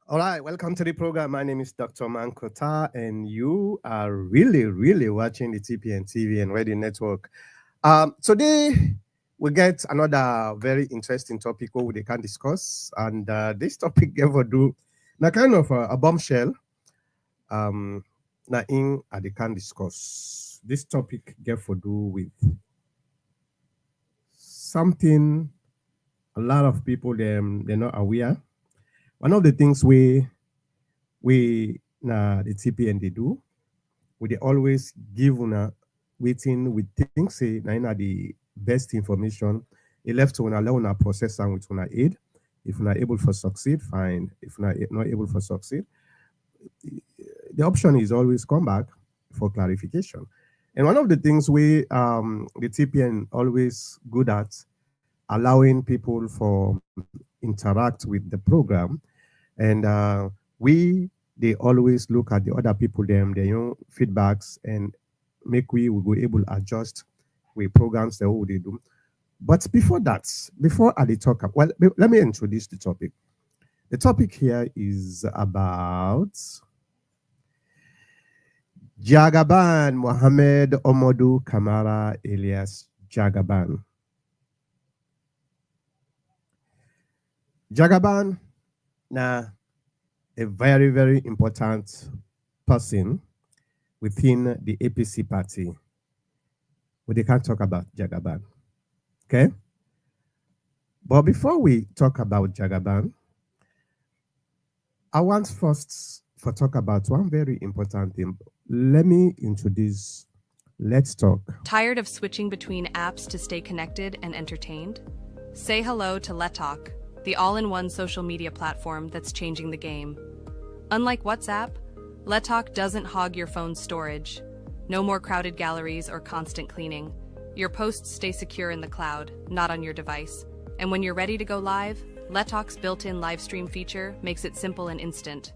All right, welcome to the program. My name is Dr. Mankota, and you are really watching the TPN TV and Radio Network. Today, we get another very interesting topic where we can discuss, and this topic ever do now kind of a bombshell. Now in they can discuss this topic get for do with something a lot of people they're not aware. One of the things we the TPN they do, we they always give una waiting with things say na the best information. It left to una allow una process and with una aid. If una able for succeed, fine. If not able for succeed, the option is always come back for clarification. And one of the things the TPN always good at allowing people for interact with the program, and they always look at the other people their feedbacks and make we will be able to adjust with programs that what they do. But before that, before I talk, let me introduce the topic. The topic here is about Jagaban Mohammed Omodu Kamara alias Jagaban. Jagaban, now a very important person within the APC party. But they can't talk about Jagaban. Okay? But before we talk about Jagaban, I want first for talk about one very important thing. Let me introduce Let's Talk. Tired of switching between apps to stay connected and entertained? Say hello to Let Talk, the all-in-one social media platform that's changing the game. Unlike WhatsApp, Let Talk doesn't hog your phone's storage. No more crowded galleries or constant cleaning. Your posts stay secure in the cloud, not on your device. And when you're ready to go live, Let Talk's built-in live stream feature makes it simple and instant.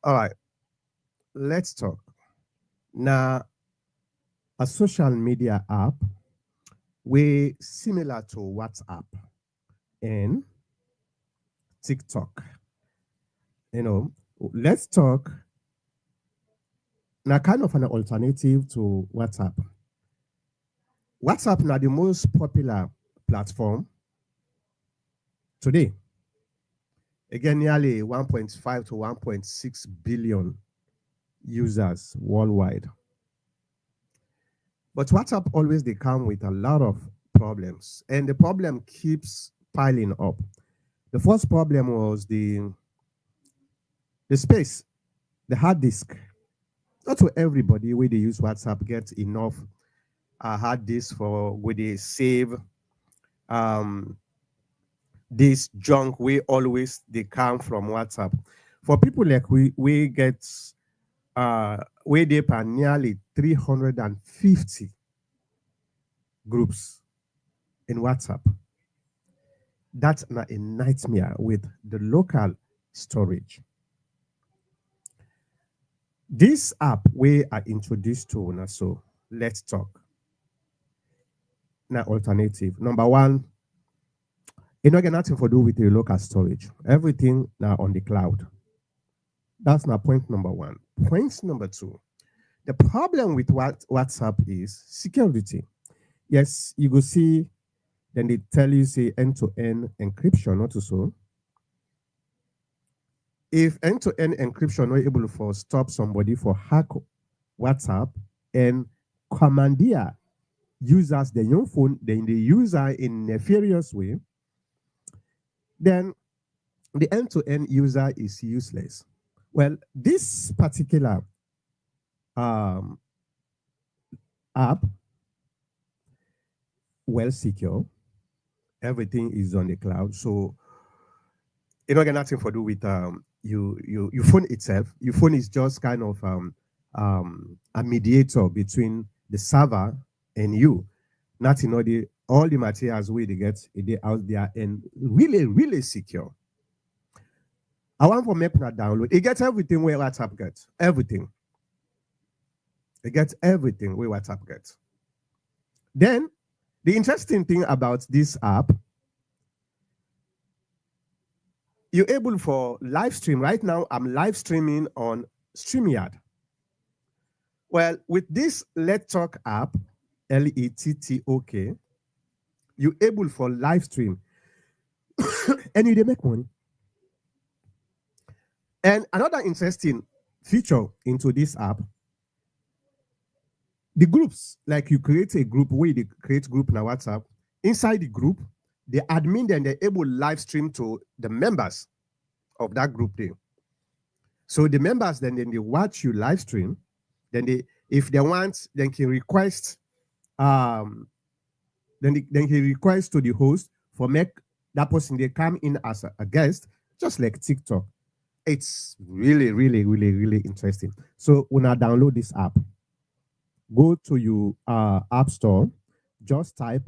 All right, Let's Talk. Now, a social media app way similar to WhatsApp and TikTok. Let's Talk now kind of an alternative to WhatsApp. WhatsApp now the most popular platform today. Again, nearly 1.5 to 1.6 billion users worldwide. But WhatsApp always they come with a lot of problems, and the problem keeps piling up. The first problem was the space, the hard disk. Not to everybody where they use WhatsApp gets enough hard disk for where they save this junk we always they come from WhatsApp. For people like we get we they per nearly 350 groups in WhatsApp. That's not a nightmare with the local storage. This app we are introduced to now, so Let's Talk. Now alternative. Number one, you don't get nothing for do with the local storage. Everything now on the cloud. That's now point number one. Point number two. The problem with WhatsApp is security. Yes, you go see, then they tell you say end-to-end encryption, not so. If end-to-end encryption not able to stop somebody for hack WhatsApp and commandeer users their own phone, then the user in nefarious way, then the end-to-end user is useless. Well, this particular app, well secure, everything is on the cloud, so it don't get nothing to do with your phone itself. Your phone is just kind of a mediator between the server and you. Not in all the materials we they get they out there and really secure. I want for make that download. It gets everything where WhatsApp gets. Everything. It gets everything where WhatsApp gets. Then, the interesting thing about this app, you're able for live stream. Right now, I'm live streaming on StreamYard. Well, with this Let Talk app, LETTOK, you're able for live stream and you dey make money. And another interesting feature into this app, the groups, like you create a group where you create group in WhatsApp. Inside the group, the admin then they're able live stream to the members of that group there. So the members then they watch you live stream. Then they, if they want, then can request um then he request to the host for make that person they come in as a guest, just like TikTok. It's really, really, really, really interesting. So when I download this app, go to your app store, just type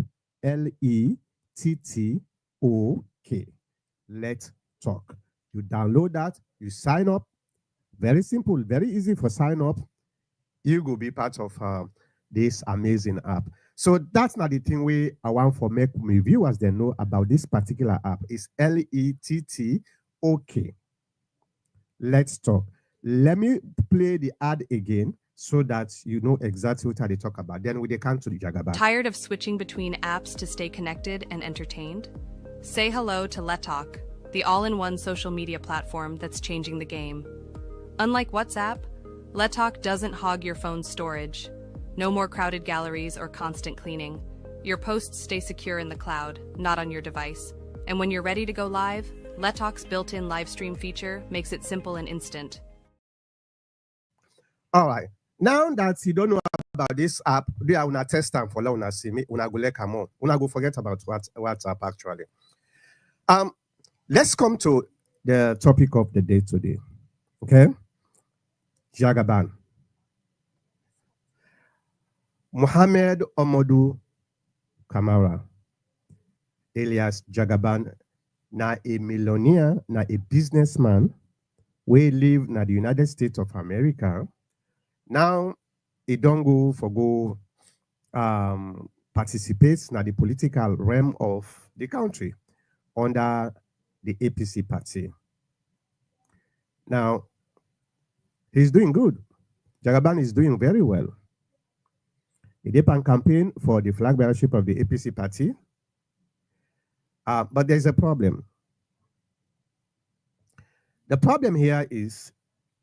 LETTOK. Let's talk. You download that, you sign up. Very simple, very easy for sign up. You will be part of this amazing app. So that's not the thing we I want for make my viewers they know about this particular app. It's LETTOK. Let's talk. Let me play the ad again so that you know exactly what they talk about. Then we they come to the Jagaban. Tired of switching between apps to stay connected and entertained? Say hello to Letalk, the all-in-one social media platform that's changing the game. Unlike WhatsApp, Letalk doesn't hog your phone's storage. No more crowded galleries or constant cleaning. Your posts stay secure in the cloud, not on your device. And when you're ready to go live, Letalk's built-in live stream feature makes it simple and instant. All right. Now that you don't know about this app, do you want to test time for long? See me, una go let come on. Una go forget about WhatsApp actually. Let's come to the topic of the day today. Okay, Jagaban. Mohammed Omodu Kamara, alias Jagaban, na a millionaire, na a businessman, we live na the United States of America. Now, he don't go participates na the political realm of the country under the APC party. Now, he's doing good. Jagaban is doing very well. He did a campaign for the flag bearership of the APC party. But there's a problem. The problem here is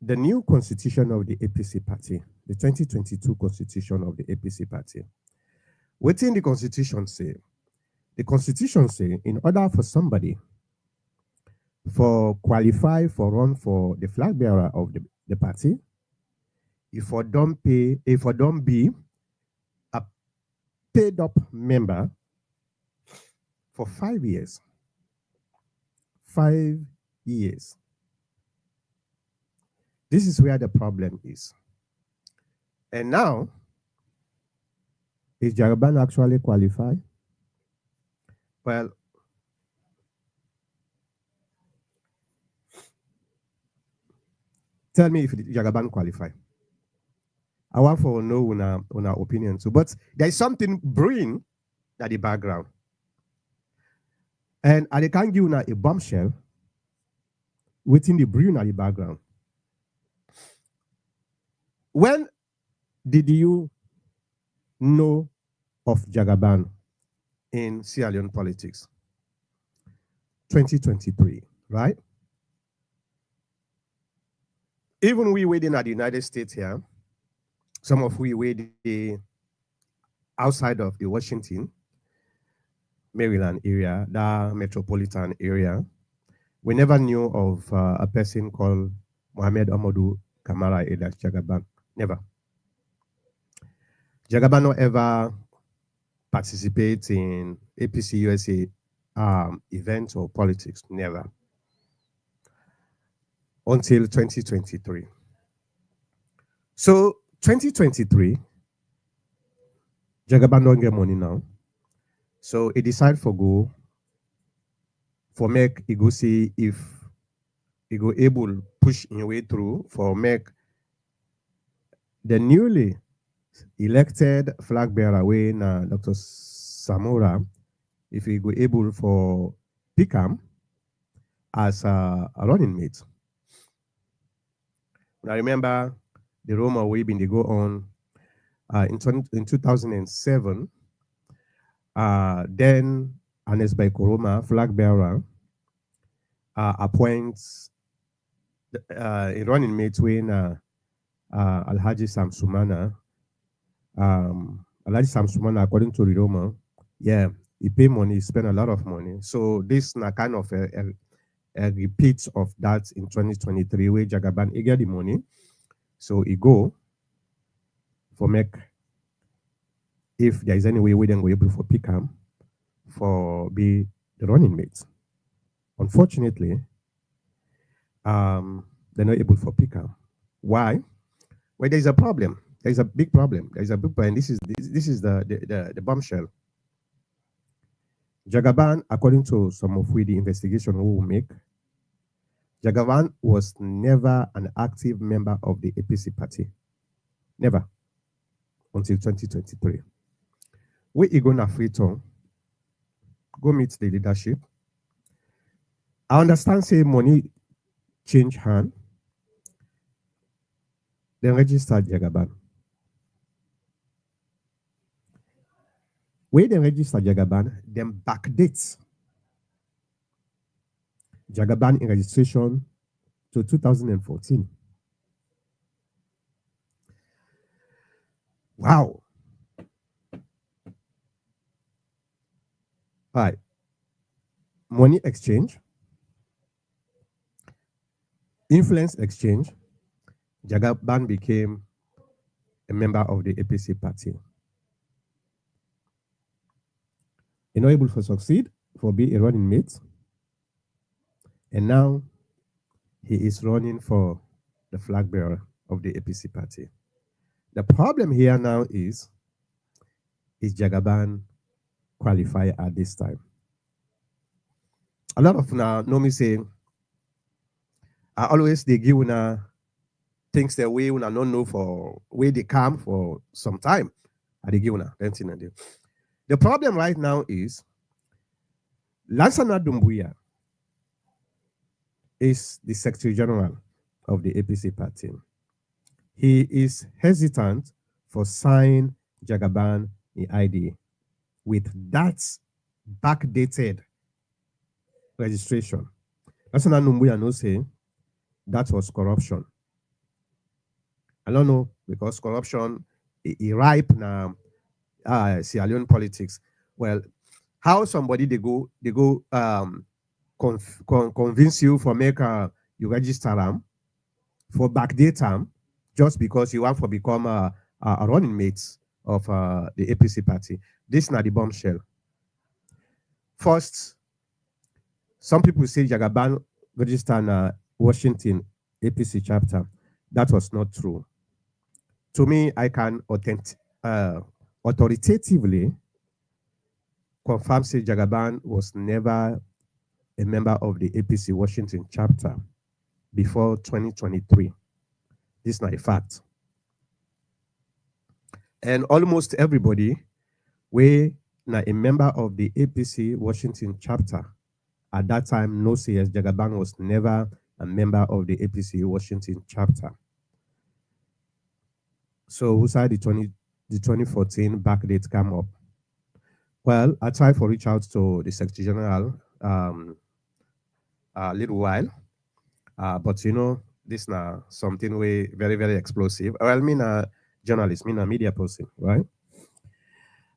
the new constitution of the APC party, the 2022 constitution of the APC party. Within the constitution say, in order for somebody for qualify for run for the flag bearer of the party, if I don't be a paid up member for 5 years. 5 years. This is where the problem is. And now, is Jagaban actually qualified? Well, tell me if Jagaban qualify. I want to know on our opinion too. But there is something brewing at the background. And I can give you a bombshell within the brewing at the background. When did you know of Jagaban in Sierra Leone politics? 2023, right? Even we waiting at the United States here, some of we waiting outside of the Washington, Maryland area, the metropolitan area, we never knew of a person called Mohammed Amadou Kamara alias Jagaban. Never. Jagaban not ever participate in APC USA events or politics. Never. Until 2023. So 2023, Jagaban don't get money now. So he decided for go for make he go see if he go able push in way through for make the newly elected flag bearer when Dr. Samora, if he go able for pick him as a running mate. I remember the rumor we been they go on in 2007. Then Anes by Koroma, flag bearer, appoints a running mate when Alhaji Samsumana. Alhaji Samsumana, according to the rumor, yeah, he pay money, he spend a lot of money. So this na kind of a repeat of that in 2023, where Jagaban he get the money. So he go for make, if there is any way we then go able for pick him for be the running mates. Unfortunately, they're not able for pick him. Why? Well, there's a problem. There's a big problem. There's a big problem. This is the bombshell. Jagaban, according to some of the investigation we will make, Jagaban was never an active member of the APC party. Never. Until 2023. We are going to Freetown, go meet the leadership. I understand say money change hand, then register Jagaban. When they register Jagaban, then backdates Jagaban in registration to 2014. Wow. All right. Money exchange, influence exchange. Jagaban became a member of the APC party. He not able to succeed for being a running mate. And now he is running for the flag bearer of the APC party. The problem here now is Jagaban qualify at this time? A lot of now know me say, I always they give una things that we una not know for where they come for some time. I they give una the problem right now is Lansana Dumbuya is the Secretary General of the APC party. He is hesitant for sign Jagaban in ID with that backdated registration. Lansana Dumbuya no say that was corruption. I don't know because corruption is ripe now. Sierra Leone politics. Well, how somebody they go convince you for make you register them for backdate them just because you want to become a running mate of the APC party. This is not the bombshell. First, some people say Jagaban registered in Washington APC chapter. That was not true. To me, I can authoritatively confirm say Jagaban was never a member of the APC Washington chapter before 2023. This is not a fact. And almost everybody were not a member of the APC Washington chapter at that time no say yes, Jagaban was never a member of the APC Washington chapter. So who said the 2014 backdate come up? Well, I tried to reach out to the Secretary General a little while, but you know, this now something way very, very explosive. Well, me a journalist, me a media person, right?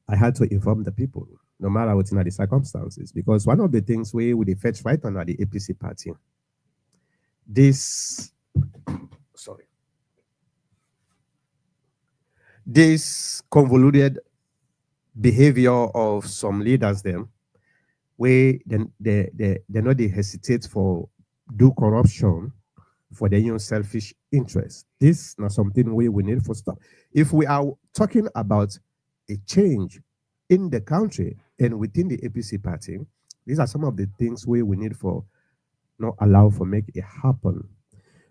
I had to inform the people, no matter what in the circumstances, because one of the things we would fetch right on the APC party, this convoluted behavior of some leaders them where they not they hesitate for do corruption for their own selfish interest. This is not something we need to stop. If we are talking about a change in the country and within the APC party, these are some of the things we need for not allow for make it happen.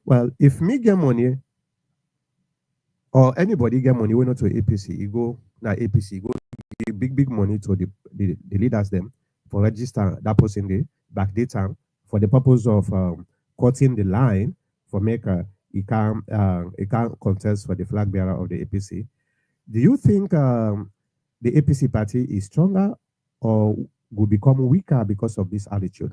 Well, if me get money or anybody get money, we not to APC, you go now APC, go give big money to the leaders them for register that person they backdate time for the purpose of cutting the line for maker, he can't contest for the flag bearer of the APC. Do you think the APC party is stronger or will become weaker because of this attitude?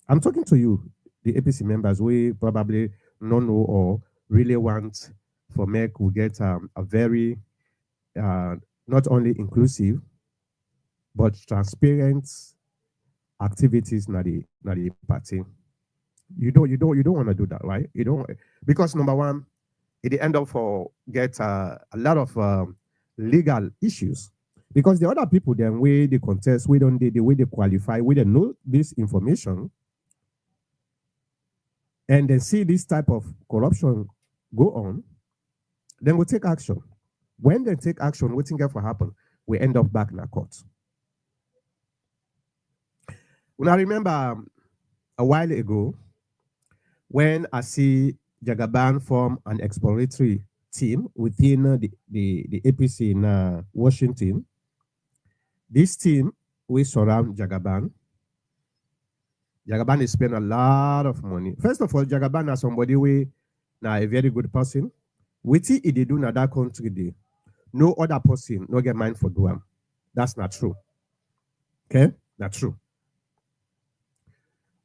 I'm talking to you, the APC members. We probably don't know or really want for MEC will get a very uh, not only inclusive but transparent activities na the party. You don't want to do that, right? You don't, because number one, it end up for get a lot of legal issues because the other people then way they contest, we don't the way they qualify, we don't know this information, and then see this type of corruption go on, then we take action. When they take action, what thing ever happen? We end up back in a court. When I remember a while ago when I see Jagaban form an exploratory team within the APC in Washington. This team we surround Jagaban. Jagaban is spend a lot of money. First of all, Jagaban is somebody we now a very good person. What he did do in that country, day, no other person no get mind for doing. That's not true. Okay, not true.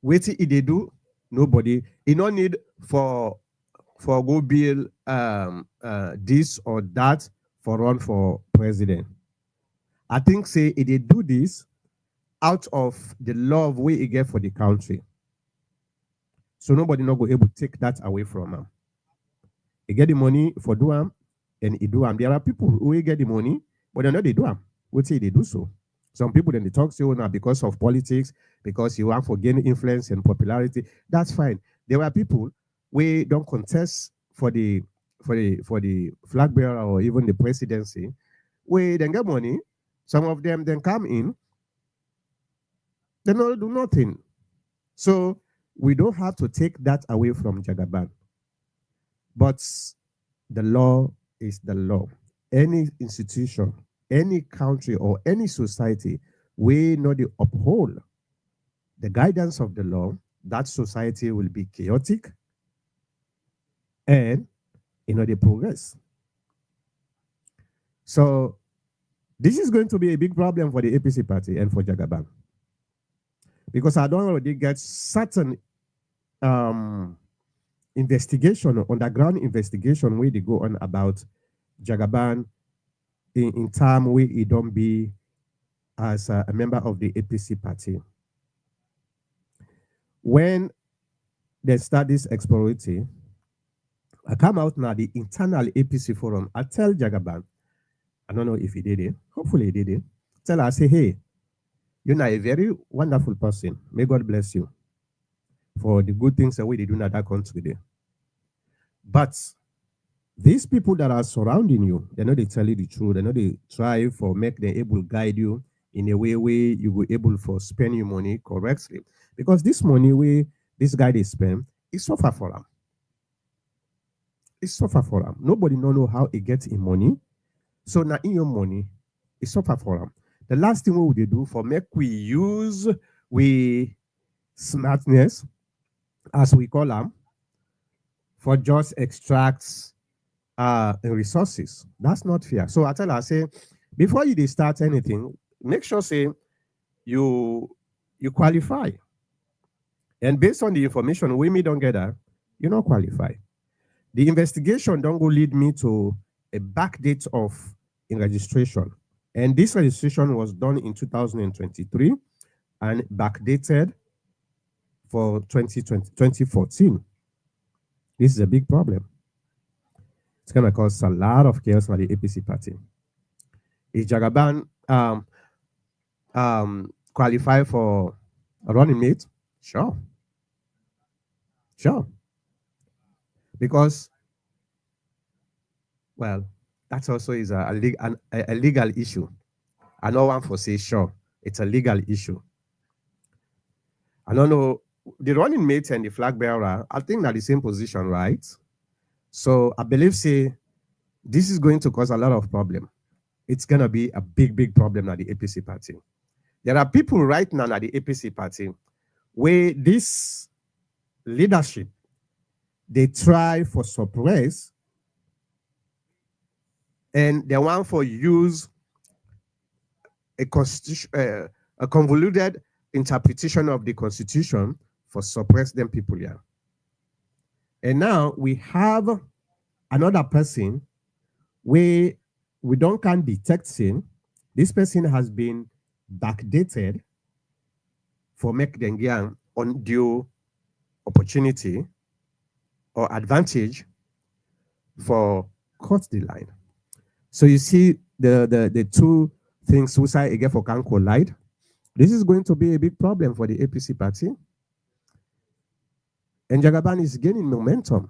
What he did do, nobody. He no need for go bill this or that for run for president. I think say he did do this out of the love we he get for the country. So nobody not go able to take that away from him. He get the money for do him, and he do him. There are people who get the money, but they know they do him. What say they do so? Some people then they talk to you now because of politics, because you want for gain influence and popularity. That's fine. There were people we don't contest for the flag bearer or even the presidency. We then get money. Some of them then come in. They don't do nothing. So we don't have to take that away from Jagaban. But the law is the law. Any institution, any country, or any society, we know the uphold the guidance of the law, that society will be chaotic and they progress. So this is going to be a big problem for the APC party and for Jagaban. Because I don't already get certain investigation, underground investigation where they go on about Jagaban in time where he don't be as a member of the APC party. When they start this exploratory, I come out now the internal APC forum. I tell Jagaban, I don't know if he did it. Hopefully he did it. Tell her, I say, hey, you're not a very wonderful person. May God bless you for the good things that we do in that country there. But these people that are surrounding you, they know they tell you the truth. They know they try for make them able to guide you in a way where you will able for spend your money correctly. Because this money where this guy they spend, it suffer for them. It suffer for them. Nobody know how he gets in money. So now in your money, it suffer for them. The last thing we would do for make we use we smartness, as we call them, for just extracts resources. That's not fair. So I tell her, I say, before you start anything, make sure say you qualify. And based on the information we may don't get that, you don't qualify. The investigation don't go lead me to a back date of in registration. And this registration was done in 2023 and backdated for 2014. This is a big problem. It's going to cause a lot of chaos for the APC party. Is Jagaban qualify for a running mate? Sure. Sure. Because, well, that also is a legal issue. I know one for say sure. It's a legal issue. I don't know. The running mate and the flag bearer, I think they're the same position, right? So I believe say this is going to cause a lot of problem. It's gonna be a big problem at the APC party. There are people right now at the APC party where this leadership they try for suppress and they want for use a constitution, a convoluted interpretation of the constitution for suppress them people here. And now we have another person where we don't can detect sin. This person has been backdated for make them get undue opportunity or advantage for cut the line. So you see the two things suicide again for can collide. This is going to be a big problem for the APC party. And Jagaban is gaining momentum.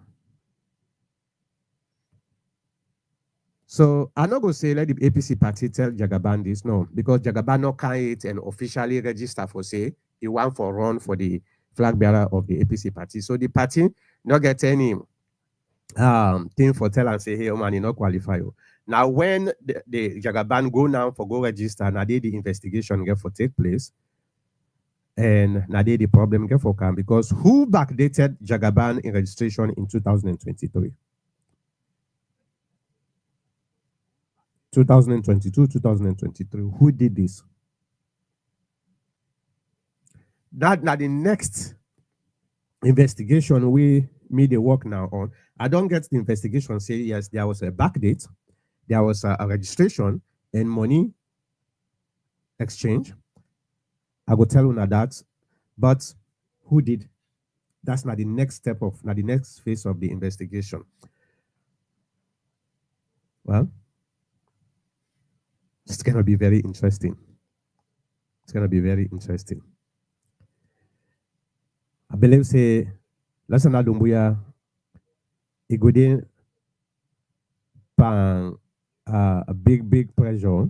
So I'm not going to say let the APC party tell Jagaban this, no, because Jagaban not can it and officially register for say he want for run for the flag bearer of the APC party. So the party not get any thing for tell and say, hey, man, you not qualify. Now when the Jagaban go now for go register, now the investigation get for take place. And now the problem get for come because who backdated Jagaban in registration in 2023? 2022, 2023. Who did this? That now the next investigation we made the work now on. I don't get the investigation say yes, there was a backdate, there was a registration and money exchange. I will tell you now that, but who did? That's not the next step of now the next phase of the investigation. Well, it's gonna be very interesting. It's gonna be very interesting. I believe say let's not dumbuya igode pan a big pressure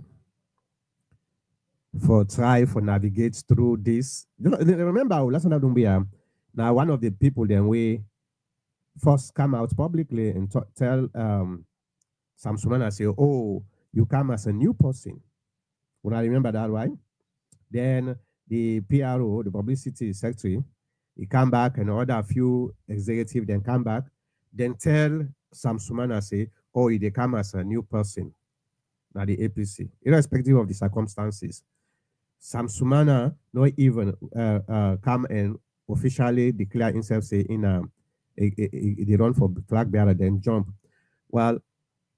for try for navigate through this. Remember, last time Dumbia, now one of the people then we first come out publicly and tell Sam Sumana say, oh, you come as a new person. When I remember that, right? Then the PRO, the publicity secretary, he come back and order a few executive, then come back, then tell Sam Sumana say, oh, they come as a new person. Now the APC, irrespective of the circumstances. Sam Sumana not even come and officially declare himself say in they run for flag bearer then jump. Well,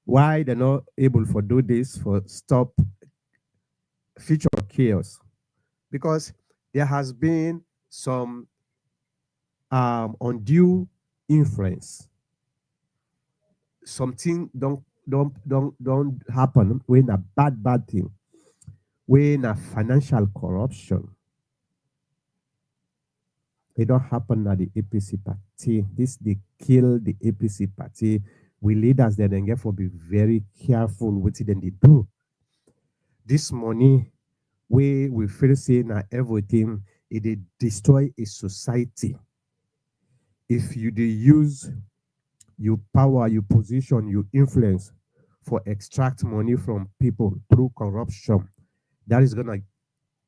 why they're not able for do this for stop future chaos? Because there has been some undue influence. Something don't happen when a bad thing. When a financial corruption, it don't happen at the APC party. This they kill the APC party. We leaders there then get for be very careful with it then they do. This money we feel say na everything it they destroy a society. If you they use your power, your position, your influence for extract money from people through corruption, that is gonna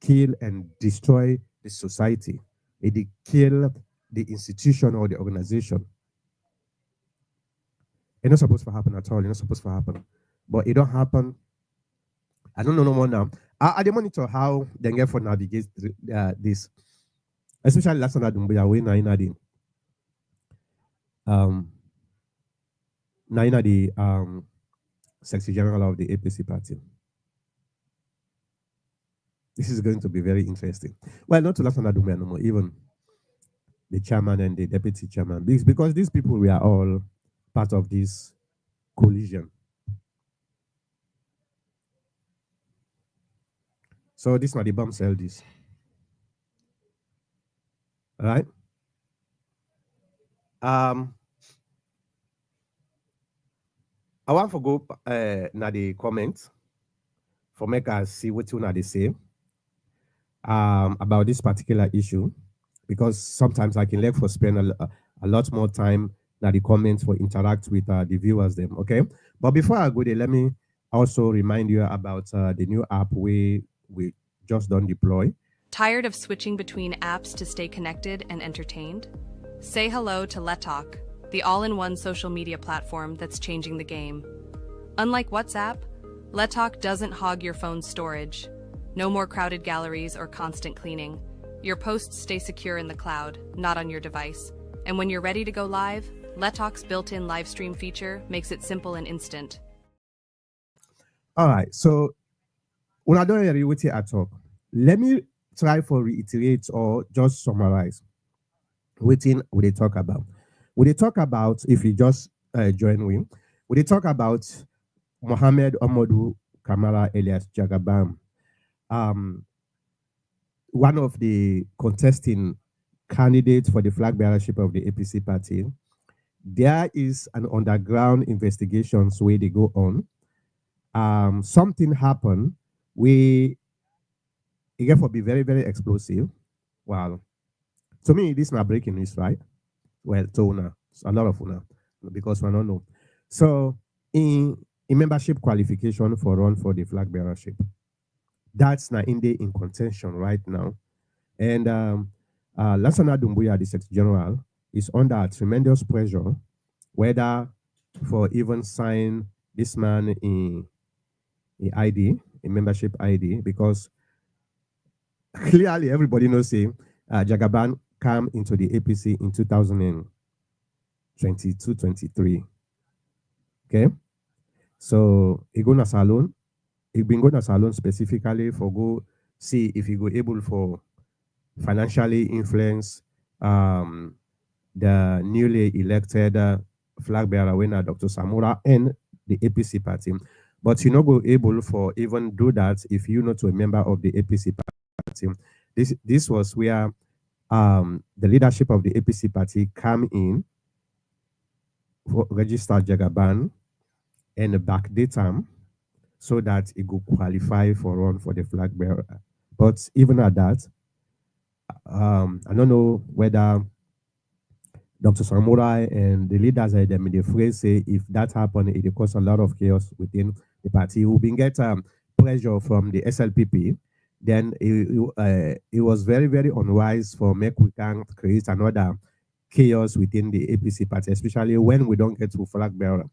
kill and destroy the society. It kill the institution or the organization. It's not supposed to happen at all. It's not supposed to happen. But it don't happen. I don't know no more now. I dey monitor how they get for navigate this. Especially last time I Dumbuya when na the Secretary General of the APC party. This is going to be very interesting. Well, not to last under Dumbuya no more, even the chairman and the deputy chairman. Because these people we are all part of this collision. So this is not the bombshell this. All right. I want to go na the comments for make us see what you they say about this particular issue, because sometimes I can let for spend a lot more time na the comments for interact with the viewers them. Okay, but before I go there, let me also remind you about the new app we just done deploy. Tired of switching between apps to stay connected and entertained? Say hello to Letalk, the all-in-one social media platform that's changing the game. Unlike WhatsApp, Letalk doesn't hog your phone's storage. No more crowded galleries or constant cleaning. Your posts stay secure in the cloud, not on your device. And when you're ready to go live, Letalk's built-in live stream feature makes it simple and instant. All right. So when I don't hear what I talk, let me try for reiterate or just summarize what they talk about. What they talk about, if you just join me, what they talk about Mohammed Amadou Kamara Elias Jagaban, um, one of the contesting candidates for the flag bearership of the APC party. There is an underground investigations where they go on. Something happened. We it for be very, very explosive. Well, to me, this is not breaking news, right? Well, to una, a lot of una, because we don't know. So, in membership qualification for run for the flag bearership, that's not in contention right now. And Lassana Dumbuya, the Secretary General, is under tremendous pressure, whether for even sign this man in ID, in membership ID, because clearly everybody knows say Jagaban came into the APC in 2022-23. Okay, so he go to salon. He been going to salon specifically for go see if he go able for financially influence the newly elected flag bearer winner Dr. Samura and the APC party. But you not go able for even do that if you not a member of the APC party. This was where the leadership of the APC party come in for register Jagaban and backdate him so that it could qualify for run for the flag bearer. But even at that, I don't know whether Dr. Samurai and the leaders at them in the phrase say if that happened, it will cause a lot of chaos within the party. We been get pressure from the SLPP. Then it was very, very unwise for make we can create another chaos within the APC party, especially when we don't get to flag bearer.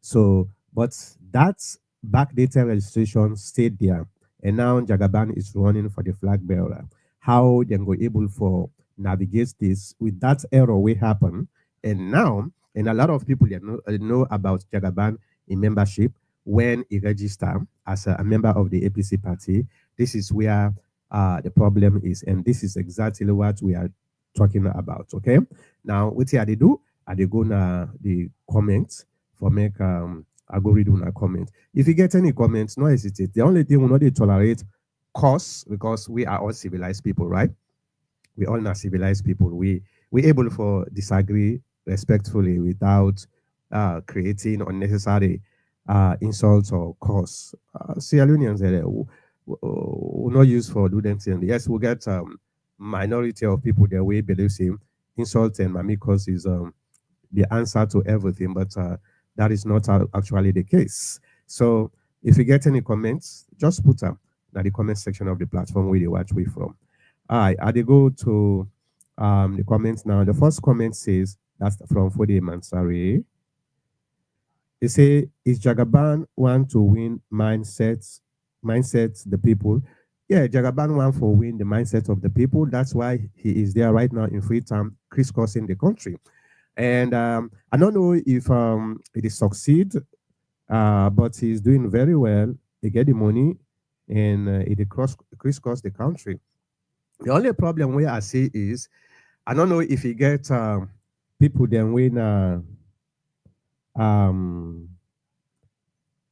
So, but that backdated registration stayed there. And now Jagaban is running for the flag bearer. How they go able for navigate this with that error will happen. And now, and a lot of people know about Jagaban in membership when he register as a member of the APC party. This is where the problem is, and this is exactly what we are talking about. Okay. Now, what they do? Are they go na the comments for make I go read una comment. If you get any comments, no hesitate. The only thing we not tolerate costs because we are all civilized people, right? We all not civilized people. We able for disagree respectfully without creating unnecessary insults or costs. Sierra Leoneans will not use for do them thing. Yes, we'll get minority of people that we believe in insult and mamikos is the answer to everything, but that is not actually the case. So if you get any comments, just put them in the comment section of the platform where you watch we from. All right, I go to the comments now. The first comment says, that's from Fode Mansari. They say, is Jagaban want to win mindsets the people? Yeah, Jagaban want for win the mindset of the people. That's why he is there right now in Freetown, crisscrossing the country. And I don't know if it is succeed, but he's doing very well. He get the money and it crisscross the country. The only problem where I see is, I don't know if he get people then when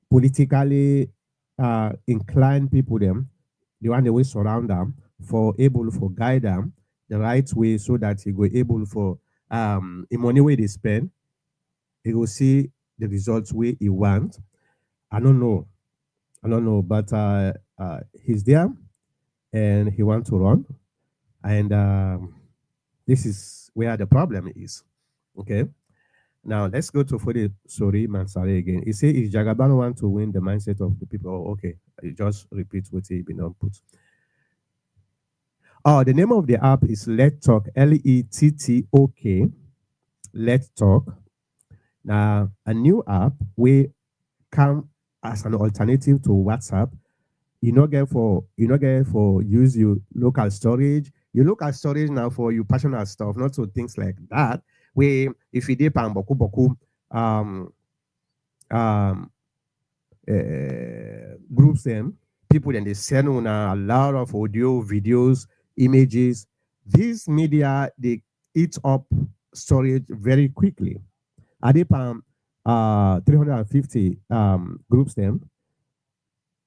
politically inclined people them, the one that will surround them for able for guide them the right way so that he go able for the money where they spend, he will see the results where he want. I don't know. But he's there and he wants to run. And this is where the problem is. Okay. Now let's go to Fode Mansari again. He says, if Jagaban want to win the mindset of the people, okay, you just repeat what he been on put. Oh, the name of the app is Let Talk, Lettok. Let Talk. Now, a new app we come as an alternative to WhatsApp. You not get for use your local storage. Your local storage now for your personal stuff, not so things like that. We if you dip and boku boku um um groups them, people then they send on a lot of audio, videos, images. These media they eat up storage very quickly. Adipam 350 groups them,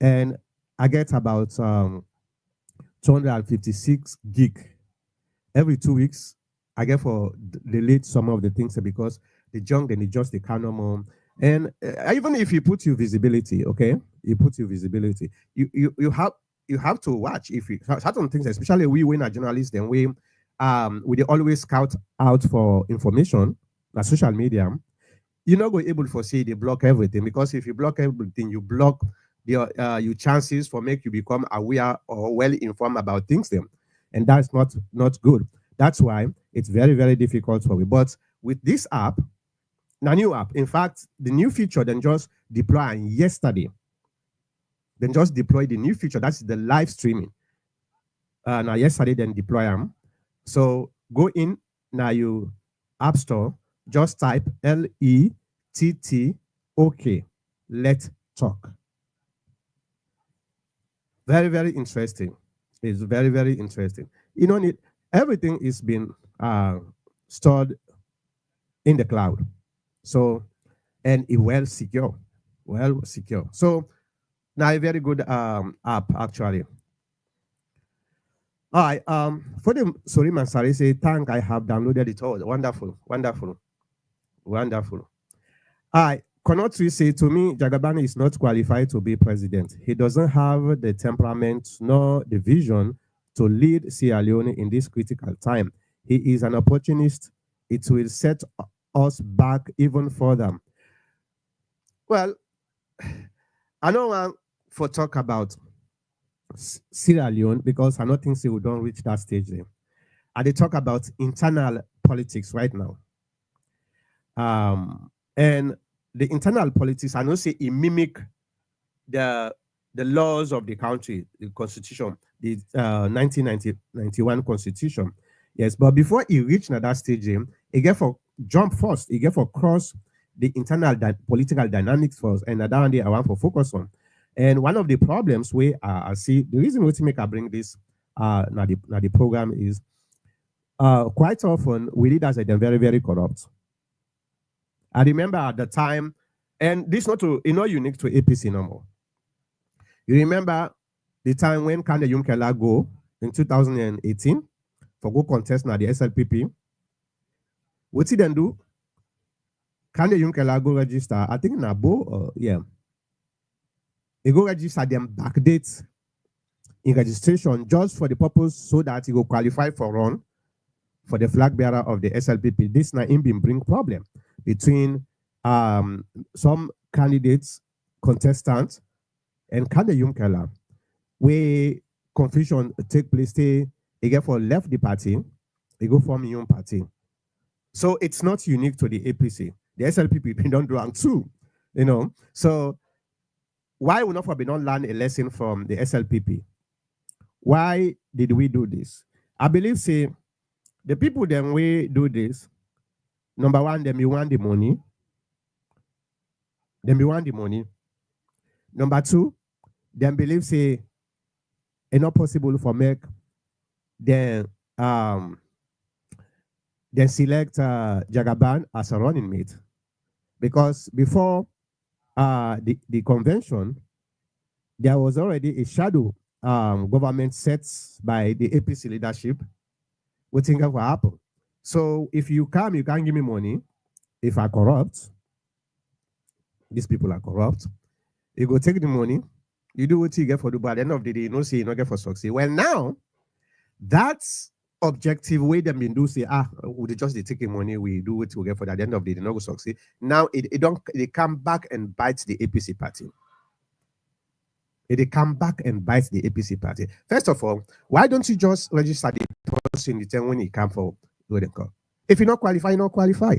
and I get about 256 gig every 2 weeks. I get for delete some of the things because the junk then it just the kind of and even if you put your visibility, okay, you put your visibility, you have to watch if you certain things, especially we when a journalist, then we they always scout out for information, like social media. You're not going to able to foresee they block everything, because if you block everything, you block your chances for make you become aware or well informed about things them, and that's not good. That's why it's very very difficult for me. But with this app, the new app, in fact, the new feature then just deploy yesterday. Then just deploy the new feature. That's the live streaming. Now yesterday then deploy them. So go in now you App Store, just type Lettok. Let Talk. Very, very interesting. It's very, very interesting. You don't need everything is being stored in the cloud. So and it well secure. Well secure. So now a very good app actually. All right. For the sorry Mansari say thank I have downloaded it all. Wonderful, wonderful, wonderful. All right. Konotri say to me, Jagaban is not qualified to be president. He doesn't have the temperament nor the vision to lead Sierra Leone in this critical time. He is an opportunist. It will set us back even further. Well, I don't want for talk about Sierra Leone because I don't think we don't reach that stage there. And they talk about internal politics right now. And the internal politics, I know say it mimic the the laws of the country, the constitution, the 1991 constitution. Yes, but before he reached that stage, he get for jump first, he get for cross the internal political dynamics first, and that one day I want to focus on. And one of the problems where I see the reason why to make I bring this now the program is quite often we leaders are then very very corrupt. I remember at the time, and this not to not unique to APC no more. You remember the time when Kande Yumkela go in 2018 for go contest now the SLPP. What he then do? Kande Yumkela go register. I think Nabo, yeah. He go register them backdates in registration just for the purpose so that he will qualify for run for the flag bearer of the SLPP. This now in been bring problem between some candidates, contestants, and Kande Yumkela, where confusion take place. They get for left the party, they go form your own party. So it's not unique to the APC. The SLPP don't do wrong too, you know. So why we not learn a lesson from the SLPP? Why did we do this? I believe say the people then we do this. Number one, them you want the money. Them you want the money. Number two, them believe say it's not possible for make then select Jagaban as a running mate. Because before the convention, there was already a shadow government set by the APC leadership waiting for happen. So if you come, you can't give me money. If I corrupt, these people are corrupt. You go take the money, you do what you get for the but at the end of the day, you know, say you not get for success. Well, now that's objective way them been do say, we just they taking money, we do what we get for that. At the end of the day, they not go succeed. Now it don't they come back and bite the APC party. They come back and bite the APC party. First of all, why don't you just register the person the time when he come for Golden Cup? If you not qualify, you not qualify.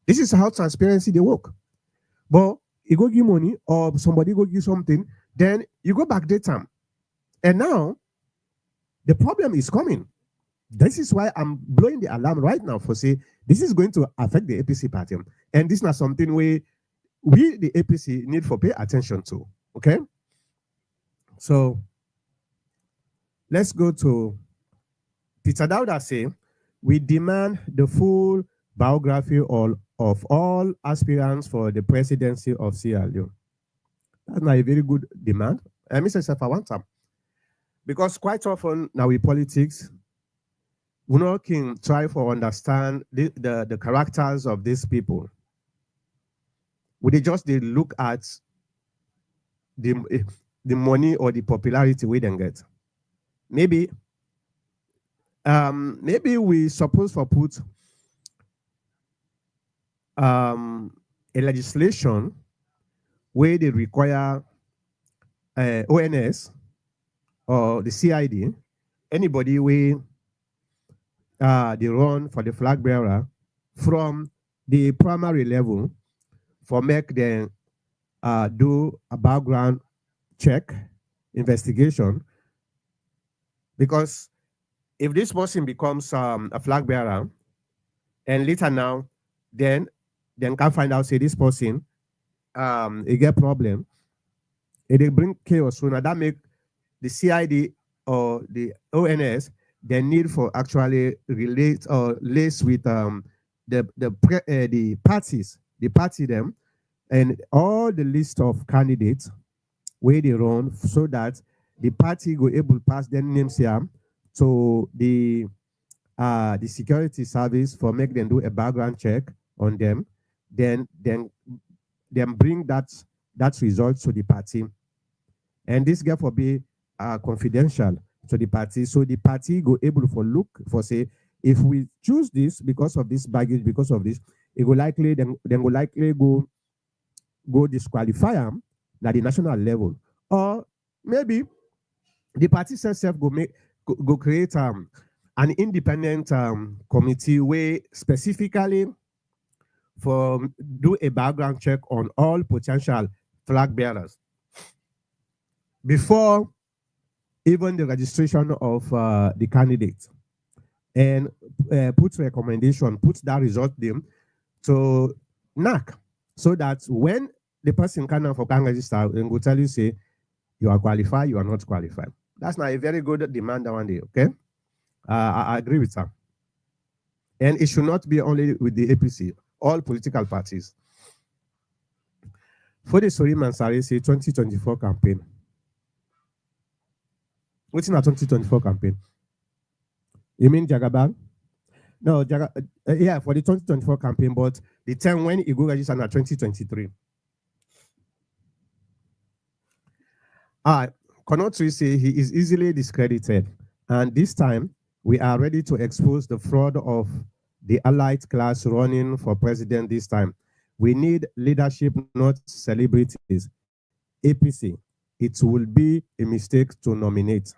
This is how transparency they work. But you go give money or somebody go give something, then you go back that time. And now the problem is coming. This is why I'm blowing the alarm right now for say this is going to affect the APC party. And this is not something we the APC need for pay attention to. Okay. So let's go to Peter Dauda say, we demand the full biography of all aspirants for the presidency of Sierra Leone. That's not a very good demand. Mr. Sefa, one time. Because quite often now in politics, we not can try for understand the characters of these people. Would they look at the money or the popularity we then get? Maybe we suppose for put a legislation where they require ONS or the CID, anybody we they run for the flag bearer from the primary level for make them do a background check investigation, because if this person becomes a flag bearer and later now then can find out say this person it get problem, they bring chaos. So now that make the CID or the ONS they need for actually relate or lace with the parties, the party them, and all the list of candidates where they run, so that the party go able pass their names here to the security service for make them do a background check on them, then bring that result to the party, and this therefore be confidential to the party, so the party go able for look for say if we choose this because of this baggage, because of this, it will likely then go likely go disqualify them at the national level, or maybe the party itself go create an independent committee where specifically for do a background check on all potential flag bearers before even the registration of the candidate, and put recommendation, put that result them to NAC, so that when the person can register and go tell you say you are qualified, you are not qualified. That's not a very good demand that one day, okay? I agree with that. And it should not be only with the APC, all political parties. For the Sori Mansari say 2024 campaign. What's in a 2024 campaign? You mean Jagaban? No, yeah, for the 2024 campaign, but the time when he go register in 2023. Konotri say he is easily discredited, and this time we are ready to expose the fraud of the elite class running for president this time. We need leadership, not celebrities. APC, it will be a mistake to nominate.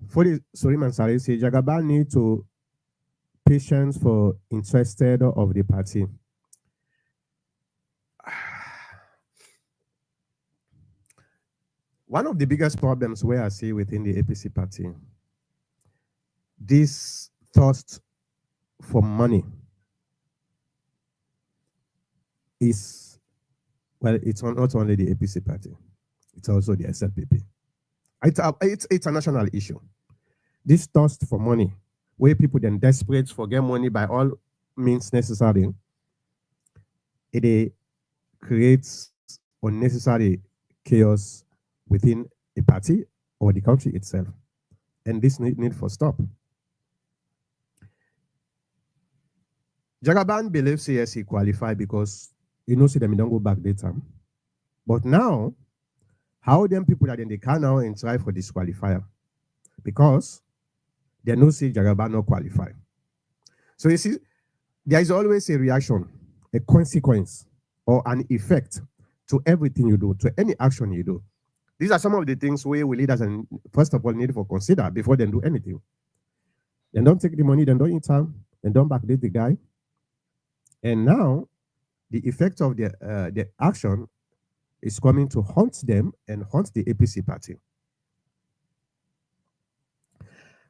For the Soriman Sari say Jagaban need to patience for interested of the party. One of the biggest problems where I see within the APC party, this thirst for money is, well, it's not only the APC party, it's also the SLPP. It's a national issue. This thirst for money, where people then desperate for get money by all means necessary, it creates unnecessary chaos within a party or the country itself. And this need for stop. Jagaban believes yes, he qualified because you know, see them, don't go back that time. But now, how them people that then they can now and try for disqualifier? Because they know say Jagaban not qualify. So you see, there is always a reaction a consequence or an effect to everything you do, to any action you do. These are some of the things we leaders and first of all need to consider before they do anything. Then don't take the money, then don't eat time, then don't backdate the guy. And now the effect of the action is coming to haunt them and haunt the APC party.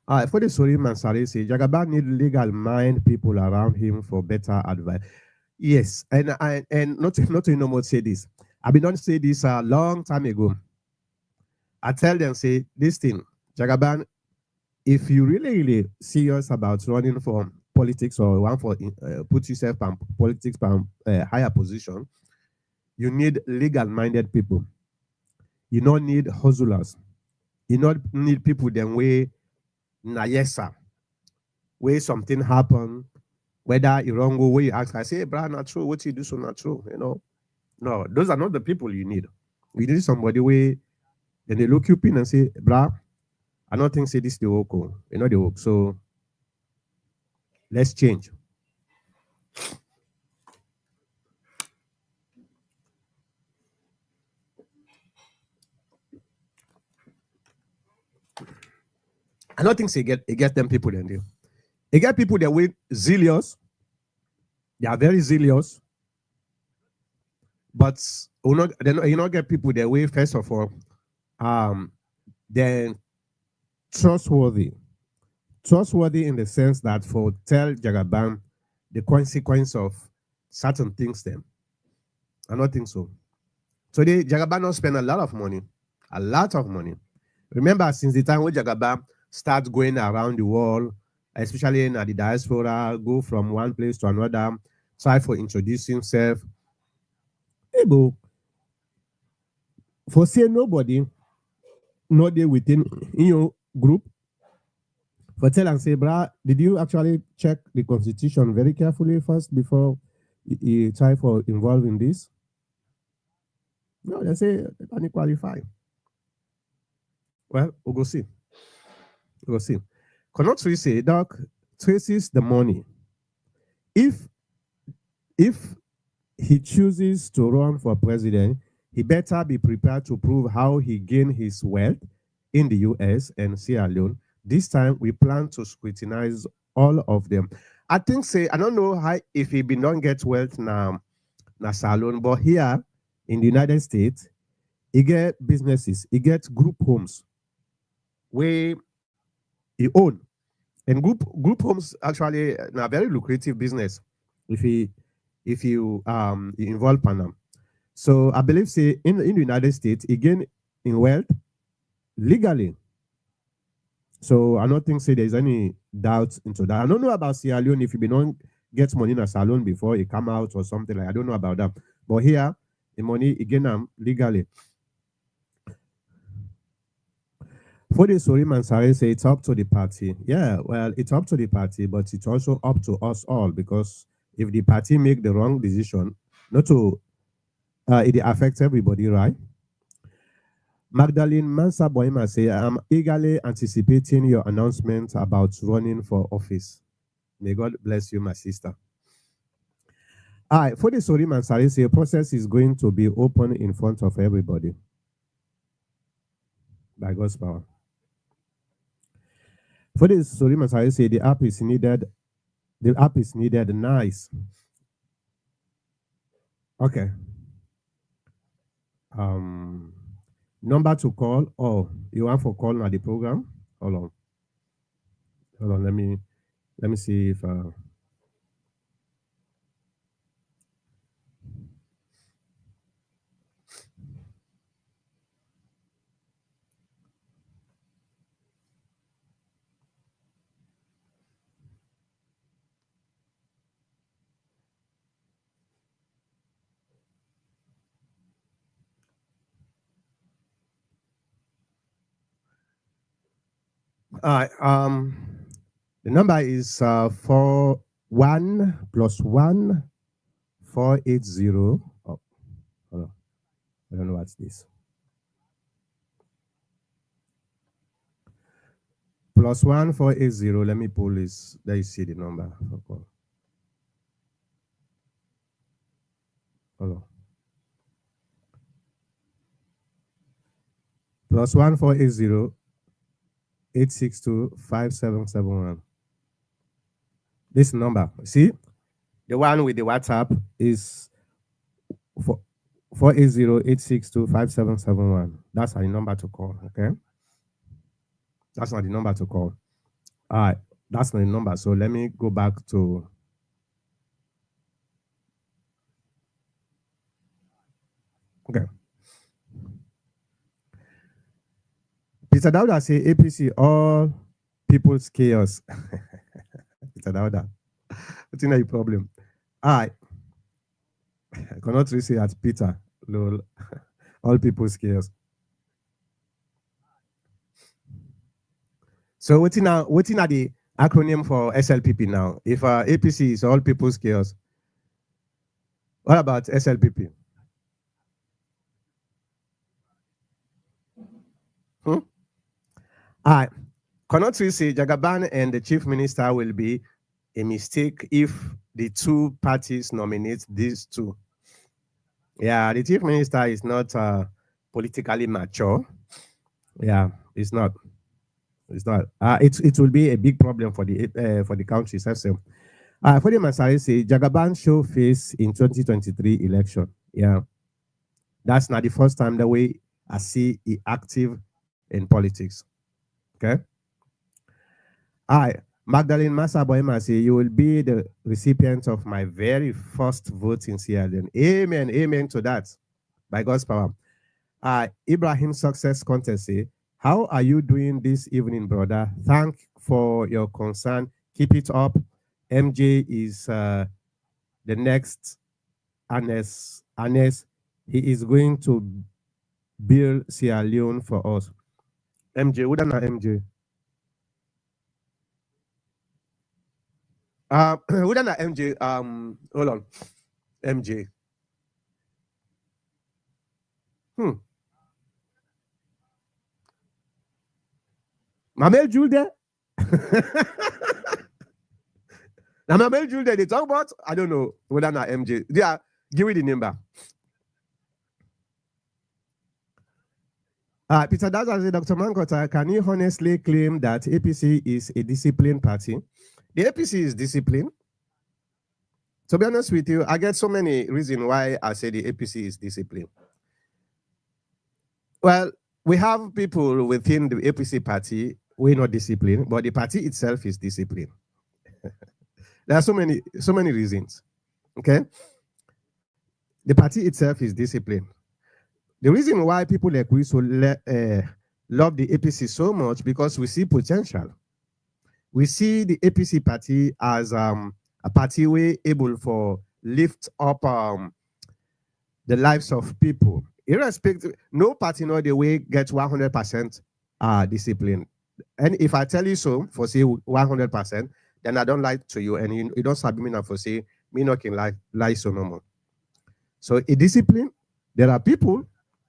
For the Sori Mansari say, Jagaban need legal mind people around him for better advice. Yes, and not to no more say this. I've been on say this a long time ago. I tell them say this thing, Jagaban, if you really serious about running for politics or want for put yourself in politics higher position, you need legal minded people. You don't need hustlers. You don't need people them way na yes sir. Where something happen, whether you wrong go where you ask, I say, hey, bro, not true. What you do so not true, you know. No, those are not the people you need. You need somebody where then they look you in and say, bro, I don't think say this the work. You know the work. So let's change. I don't think say get them people then do. They get people that way zealous. They are very zealous, but you not get people that way first of all, then trustworthy. Trustworthy in the sense that for tell Jagaban the consequence of certain things them. I don't think so. So the Jagaban not spend a lot of money. A lot of money. Remember, since the time when Jagaban start going around the world, especially in the diaspora, go from one place to another, try for introducing himself. Hey, bro, for say nobody, not there within in your group, for tell and say, brah, did you actually check the constitution very carefully first before you try for involved in this? No, they say can you qualify? Well, we'll go see. We'll see. Cannot say doc traces the money. If if he chooses to run for president, he better be prepared to prove how he gained his wealth in the US and Sierra Leone. This time, we plan to scrutinize all of them. I think, say, I don't know how if he be not get wealth now, na salon, but here in the United States, he get businesses, he get group homes where he own. And group homes actually a very lucrative business if he if you involve Panam. So I believe say in the United States, again in wealth legally. So I don't think say there's any doubt into that. I don't know about Sierra Leone if you been on get money in a salon before it come out or something like I don't know about that. But here the money again legally. For the Sori Mansare say it's up to the party. Yeah, well, it's up to the party, but it's also up to us all because if the party make the wrong decision, not to it affects everybody, right? Magdalene Mansa Boima say, I'm eagerly anticipating your announcement about running for office. May God bless you, my sister. All right, for the Sori Mansare say, process is going to be open in front of everybody by God's power. For the Sori Mansare say, the app is needed. The app is needed. Nice. Okay. Number to call. Oh, you want for call at the program? Hold on. Hold on. Let me see if the number is 41+1 480. Oh, hold on. I don't know what's this. +1 480. Let me pull this. There you see the number. Hold on. +1 480 862 5771. This number. See, the one with the WhatsApp is for 480 862 5771. That's our number to call. Okay. That's not the number to call. All right. That's not the number. So let me go back to. Okay. Peter Dauda say APC all people's chaos. Peter Dauda. What's the problem? All right. I cannot really say at Peter. Lol. All people's chaos. So what's in the acronym for SLPP now? If APC is all people's chaos, what about SLPP? Hmm? I cannot really say Jagaban and the chief minister will be a mistake if the two parties nominate these two. Yeah, the chief minister is not politically mature. Yeah, it's not. It's not. It will be a big problem for the country itself. For the Masari say Jagaban show face in 2023 election. Yeah, that's not the first time that way I see he active in politics. Okay. I Magdalene Masaboyma say you will be the recipient of my very first vote in Sierra Leone. Amen. Amen to that. By God's power. Ibrahim Success Contest say, how are you doing this evening, brother? Thank for your concern. Keep it up. MJ is the next Anes. He is going to build Sierra Leone for us. MJ, what na MJ? What na MJ? Hold on. MJ. Mamel Jules there? Now Mamel Jules there, they talk about, I don't know whether na MJ. Yeah, give me the number. Peter Daza said, Dr. Mankota, can you honestly claim that APC is a disciplined party? The APC is disciplined. To be honest with you, I get so many reasons why I say the APC is disciplined. Well, we have people within the APC party who are not disciplined, but the party itself is disciplined. There are so many reasons. Okay, the party itself is disciplined. The reason why people like we so love the APC so much because we see potential. We see the APC party as a party way able for lift up the lives of people. Irrespective, no party no the way get 100% discipline. And if I tell you so for say 100%, then I don't lie to you, and you don't sabi me now for say me not can lie so no more. So a discipline, there are people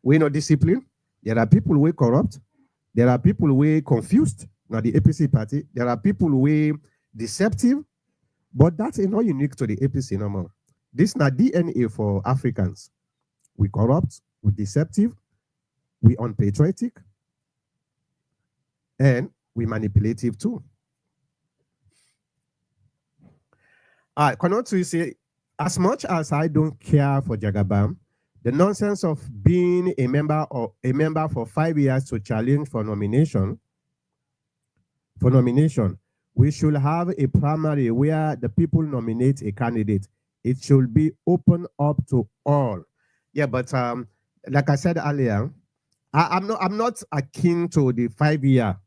we not discipline, there are people we corrupt, there are people we confused. Now the APC party, there are people we deceptive, but that's not unique to the APC no more. This is not DNA for Africans. We corrupt, we deceptive, we unpatriotic, and we manipulative too. Cannot we say, as much as I don't care for Jagaban, the nonsense of being a member for 5 years to challenge for nomination, we should have a primary where the people nominate a candidate. It should be open up to all. Yeah, but like I said earlier, I'm not akin to the 5 year.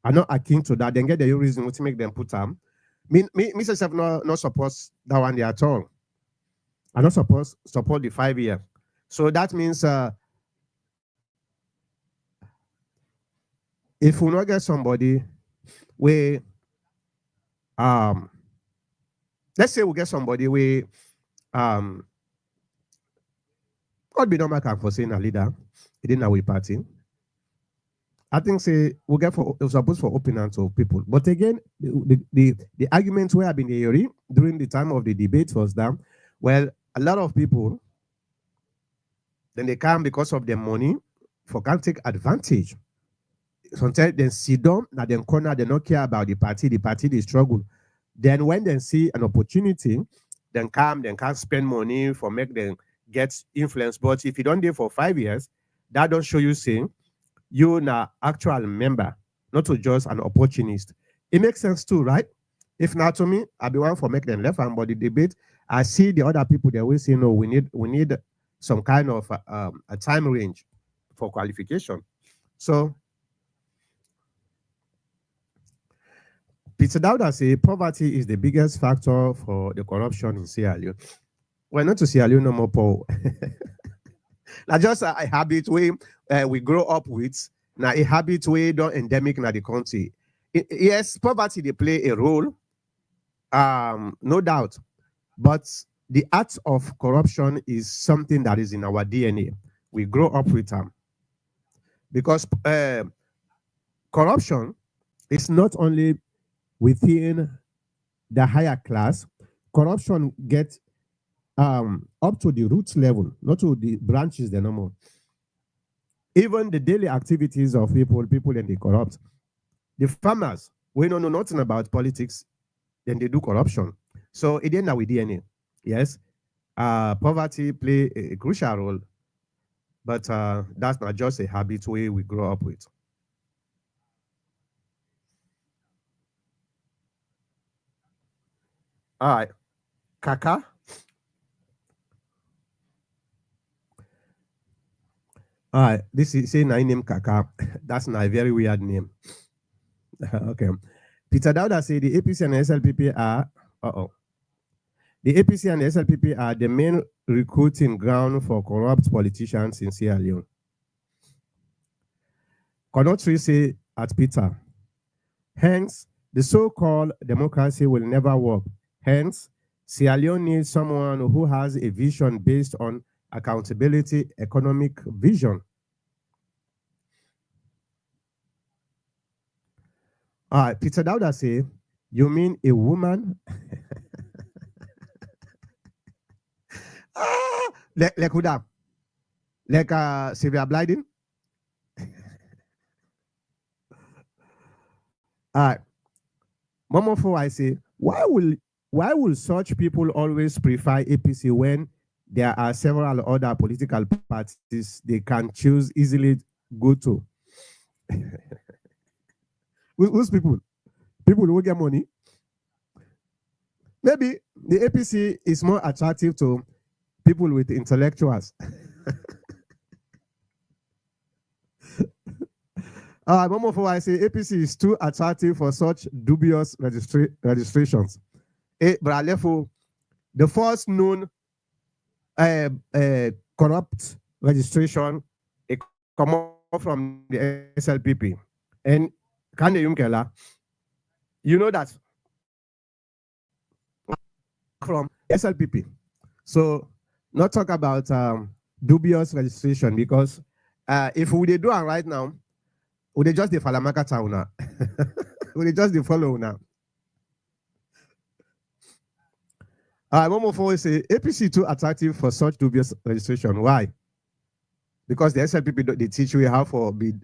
I'm not akin to that. Then get the reason to make them put me myself not support that one there at all. I'm not supposed support the 5 year. So that means if we not get somebody where let's say we get somebody where God be normal can for saying a leader, it didn't our party. I think say we get for supposed for opinion to people. But again, the arguments we have been hearing during the time of the debate was that, well, a lot of people Then they come because of their money for can take advantage. Sometimes they sit down at them corner, they don't care about the party they struggle. Then when they see an opportunity, then can spend money for make them get influence. But if you don't do it for 5 years, that don't show you saying you na actual member, not to just an opportunist. It makes sense too, right? If not to me, I'll be one for make them left hand, but the debate, I see the other people they will say no, we need some kind of a time range for qualification. So Peter Dowda say poverty is the biggest factor for the corruption in Sierra Leone. Well, not to Sierra Leone no more, Paul. Now just a habit we grow up with. Now a habit we don't endemic in the country. Yes, poverty they play a role, no doubt, but the act of corruption is something that is in our DNA. We grow up with them because corruption is not only within the higher class. Corruption gets up to the roots level, not to the branches, the normal. Even the daily activities of people and they corrupt. The farmers, we don't know nothing about politics, then they do corruption. So it ain't with DNA. Yes, poverty play a crucial role, but that's not just a habit we grow up with. All right, Kaka. All right, this is say my name Kaka. That's not a very weird name. Okay. Peter Dowda say the APC and the SLPP are the APC and the SLPP are the main recruiting ground for corrupt politicians in Sierra Leone. Conotri say at Peter. Hence, the so-called democracy will never work. Hence, Sierra Leone needs someone who has a vision based on accountability, economic vision. All right, Peter Dowda say, you mean a woman? Like who that? Like Sylvia Blyden? All right. Momo for I say, why will such people always prefer APC when there are several other political parties they can choose easily go to? Who's people? People who get money. Maybe the APC is more attractive to people with intellectuals. Momo for I say APC is too attractive for such dubious registrations. Bralefo, the first known corrupt registration, it come from the SLPP. And Kande Yumkela, you know that from SLPP. So not talk about dubious registration because if we do it right now, we just the Falamaka town we just the follow now. Momo for say APC too attractive for such dubious registration. Why? Because the SLPP they teach you how to be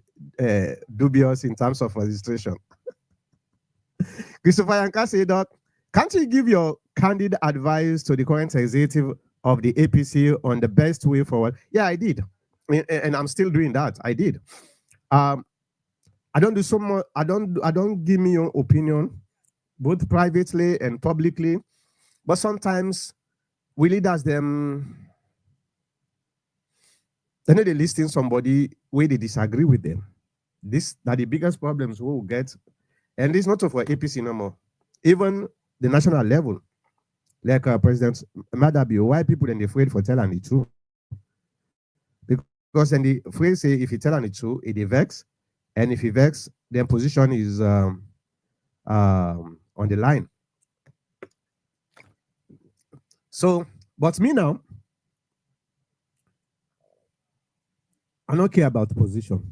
dubious in terms of registration. Christopher Yanka said that, can't you give your candid advice to the current executive of the APC on the best way forward? Yeah, I did. And I'm still doing that. I did. I don't do so much, I don't give me your opinion, both privately and publicly. But sometimes we leaders them they know they listing somebody where they disagree with them. This that the biggest problems we will get. And this not for APC no more. Even the national level, like President Madabi, why people then afraid for telling the truth? Because then the phrase say if you tell the truth, it vex, and if he vex, then position is on the line. So, but me now, I don't care about position.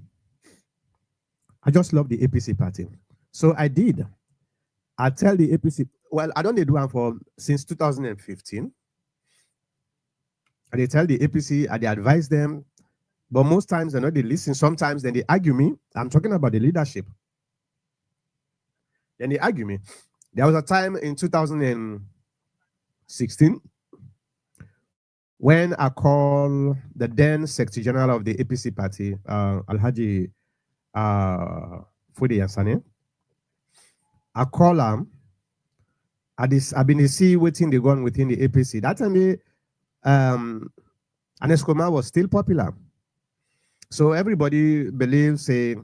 I just love the APC party. So I did. I tell the APC, well, I don't do one for since 2015. And they tell the APC, and they advise them, But most times they're not they listen. Sometimes then they argue me. I'm talking about the leadership. Then they argue me. There was a time in 2016 when I called the then Secretary General of the APC party, Alhaji Fudi Yansane. I call him. I've been to see waiting the gun within the APC. That time, Aneskoma was still popular. So everybody believes the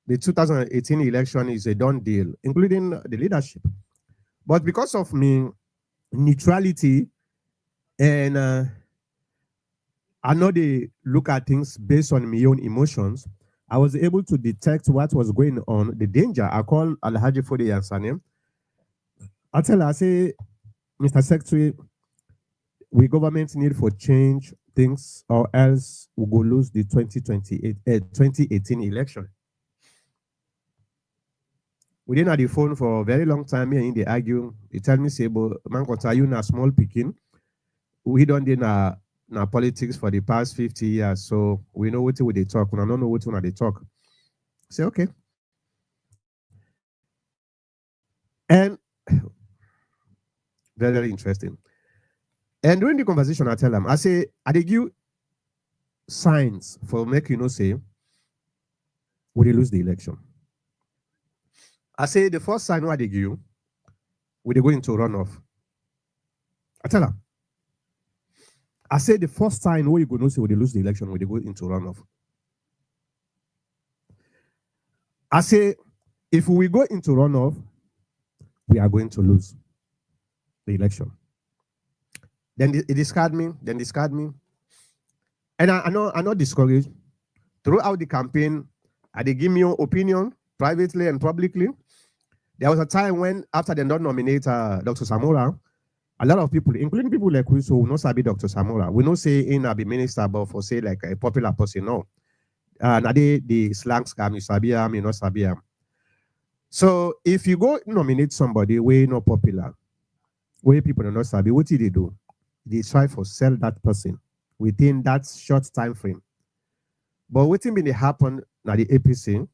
2018 election is a done deal, including the leadership. But because of me neutrality and I know they look at things based on my own emotions, I was able to detect what was going on, the danger. I call Alhaji Fode Yansane. I tell her, I say, Mr. Secretary, we government need for change things or else we go lose the 2018 election. We didn't have the phone for a very long time here in the argue. He tell me, say, but man, you na small picking. We don't do na politics for the past 50 years, so we know what they talk. We don't know what they talk. Say, okay. And very, very interesting. And during the conversation, I tell them, I say, I they give signs for make say, will they lose the election? I say the first sign what they give you, will they go into runoff? I tell them. I say the first sign where you go know say will they lose the election, will they go into runoff? I say if we go into runoff, we are going to lose the election. Then they discard me, And I'm not discouraged. Throughout the campaign, they give me your opinion privately and publicly. There was a time when, after they not nominate Dr. Samora, a lot of people, including people like we, so we not sabi Dr. Samora. We not say in a be minister, but for say like a popular person, no. Now the slang scam, you sabi am, you not sabi am. So if you go nominate somebody way not popular, where people are not sabi, what did they do? They try for sell that person within that short time frame. But what thing been they happen now the APC,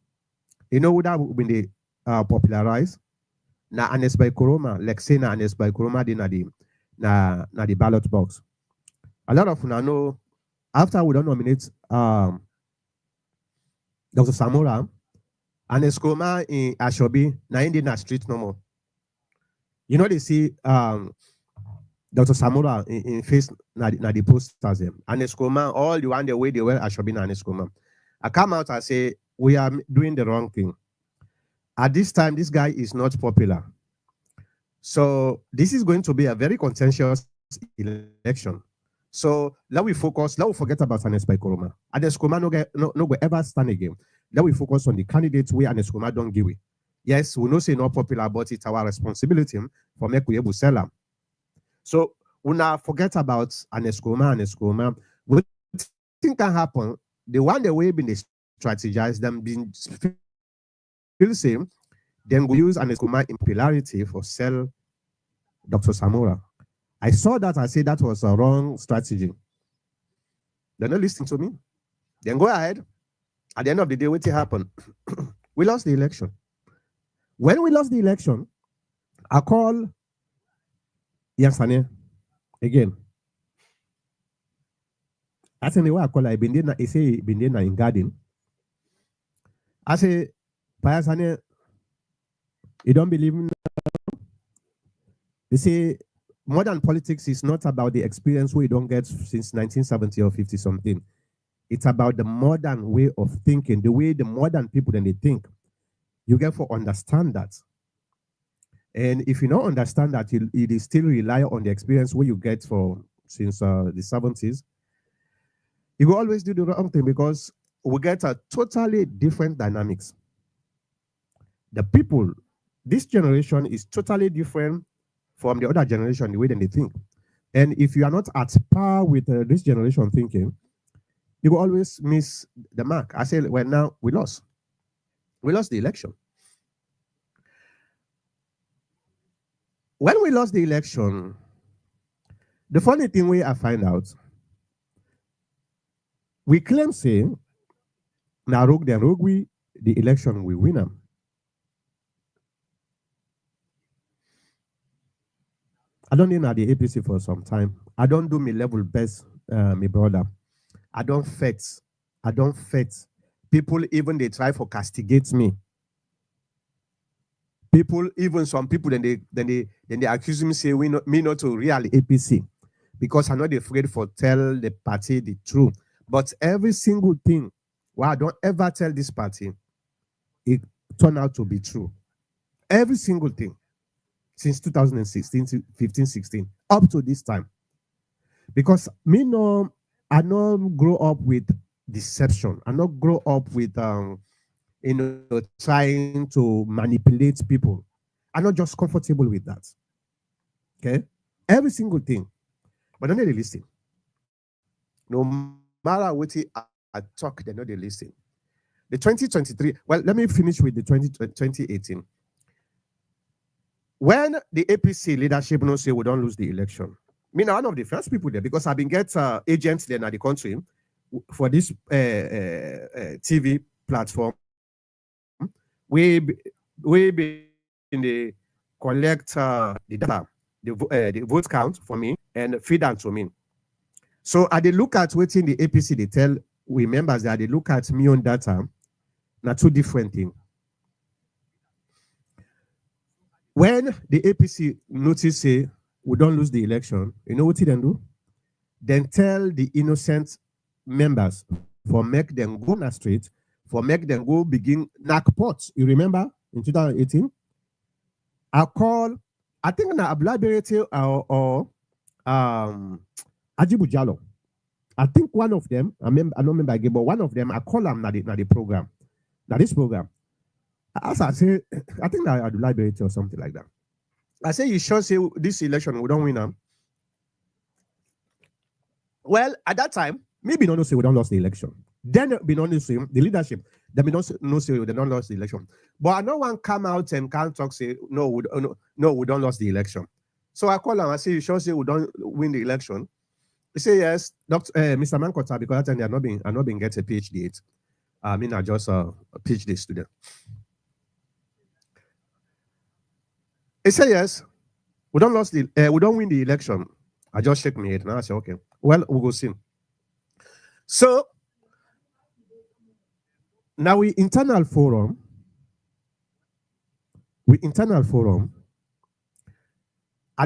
you know what that when they popularize na Anes by Koroma, like say na Anes by Koroma na the ballot box. A lot of now know after we don't nominate Dr. Samora, Anes Koroma in Ashobi, na in the street no more. You know they see Dr. Samora in face na the posters them. Anes Koroma, all the one the way they were Ashobi na Anes Koroma. I come out and say we are doing the wrong thing. At this time, this guy is not popular. So this is going to be a very contentious election. So let we forget about Anes by Koroma. Anes Koroma no go ever stand again. Let we focus on the candidates where Anes Koroma don't give it. Yes, we know say not popular, but it's our responsibility for make we able to sell them. So we now forget about Anes Koroma. What thing can happen? The one the way been they strategize them been feel the same, then we use Anes Koroma in popularity for sell Dr. Samora. I saw that, I said that was a wrong strategy. They're not listening to me. Then go ahead. At the end of the day, what happened? We lost the election. When we lost the election, I call Yansane again. That's anyway I call I been there, I say been there in garden. I say, Payasane, you don't believe me? They say modern politics is not about the experience we don't get since 1970 or 50 something. It's about the modern way of thinking, the way the modern people then they think. You get to understand that. And if you don't understand that, it still rely on the experience where you get for since the 70s. You will always do the wrong thing because we get a totally different dynamics. The people, this generation is totally different from the other generation, the way that they think. And if you are not at par with this generation thinking, you will always miss the mark. I say, well, now we lost. We lost the election. When we lost the election, the funny thing I find out, We claim say na rogue then rogue we the election we win them. I don't know the APC for some time. I don't do me level best, my brother. I don't fight. I don't fight. People even they try for castigate me. People, even some people, then they accuse me say we not, me not to really APC because I'm not afraid for tell the party the truth. But every single thing, well, I don't ever tell this party, it turned out to be true. Every single thing since 2016, 15, 16, up to this time. Because me no, I not grow up with deception. I not grow up with trying to manipulate people. I'm not just comfortable with that. Okay? Every single thing. But then they listen. No matter what I talk, they know they listen. The 2023, well, let me finish with the 2018. When the APC leadership no say we don't lose the election, me now one of the first people there because I've been get agents there in the country for this TV platform. We been the collect the data, the vote count for me and feed them to me. So I they look at what in the APC they tell we members that they look at me on data, not two different things. When the APC notice say we don't lose the election, you know what they then do? Then tell the innocent members for make them go on the street, for make them go begin knock pots. You remember in 2018? I call, I think na Ablaberete or Ajibu Jalo. I think one of them, I don't remember again, but one of them, I call them na the program, na this program. As I say, I think that I do Liberty or something like that. I say, you sure say this election we don't win them? Well, at that time, maybe not say we don't lost the election. Then be not say the leadership, then be not no say they don't lost the election. But I no one come out and can't talk say no, we don't lost the election. So I call them, I say, you sure say we don't win the election? He say yes, Dr. Mr. Mankota, because that time I not been get a PhD yet. I mean, I just a PhD student. He say yes, we don't win the election. I just shake my head and I say, okay, well, we'll go see. So now we internal forum, and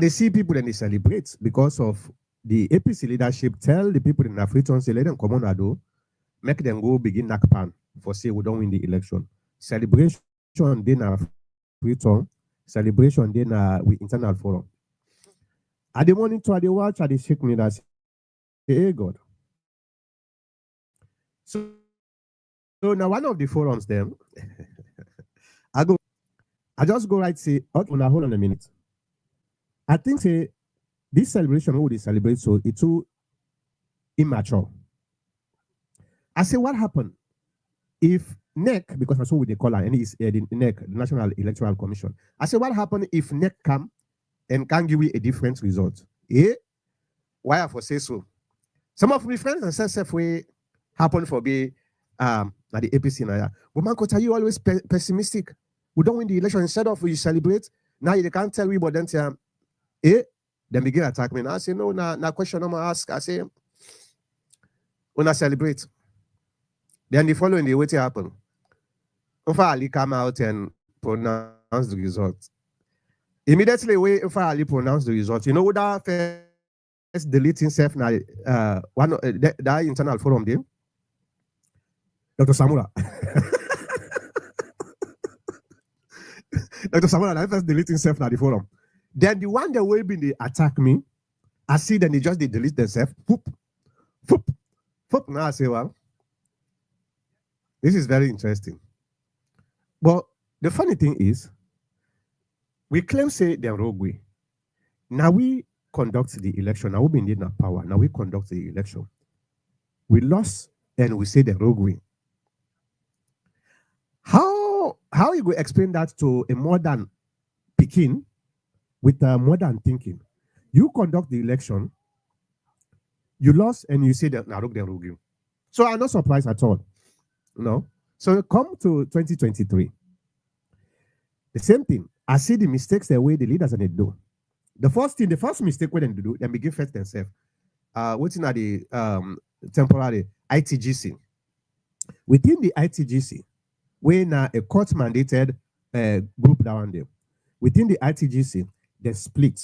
they see people and they celebrate because of the APC leadership tell the people in Afriton, say let them come on ado, make them go begin knock pan for say we don't win the election. Celebration then Afriton, celebration then we internal forum. At the monitor, at the watch, at the shake me that say, hey God. So now one of the forums them, I just go right say, okay, now hold on a minute. I think say this celebration who they celebrate so it's too immature. I say what happened if NEC, because that's what they call her, and it's the NEC, the National Electoral Commission. I say what happened if NEC come and can give you a different result? Eh? Why I for say so? Some of my friends and self way happen for be at the APC now. But Mankota, you always pessimistic. We don't win the election. Instead of you celebrate, now you can't tell me, but then then begin attack me. Now I say, no, na question I'm ask. I say, when I celebrate. Then the following day, what happen? Ufa Ali come out and pronounce the result. Immediately, when Ufa Ali pronounce the result, you know what that first delete himself now, one that internal forum there? Dr. Samura. Dr. Samura, that first delete himself now the forum. Then the one that will be they attack me, I see then they just delete themselves. Poop. Now I say, well, this is very interesting. But the funny thing is, we claim say they're rogue way. Now we conduct the election. Now we need power. Now we conduct the election. We lost and we say the rogue way. How you go explain that to a modern Pekin with modern thinking? You conduct the election, you lost and you say that now they rogue you. So I'm not surprised at all. You know. So come to 2023. The same thing. I see the mistakes the way the leaders and they do. The first mistake when they do, they begin first themselves. Waiting at the temporary ITGC. Within the ITGC, when a court mandated group down there, within the ITGC, they split.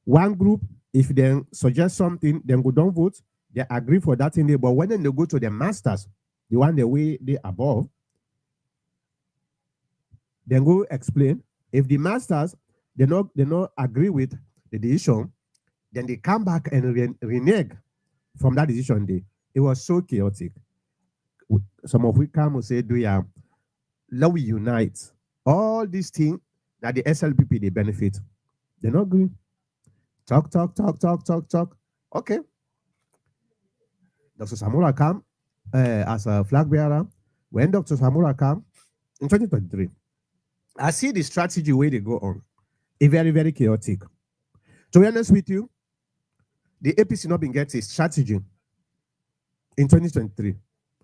One group, if they suggest something, then go down vote, they agree for that thing there. But when they go to the masters, the one the way they above, then go explain. If the masters they not agree with the decision, then they come back and renege from that decision day. It was so chaotic. Some of we come and say, do ya let we unite. All these things that the SLPP they benefit. They're not agree. Talk, talk, talk, talk, talk, talk. Okay. Dr. Samura come as a flag bearer. When Dr. Samura come in 2023, I see the strategy where they go on. A very, very chaotic. To be honest with you, the APC not been getting a strategy in 2023.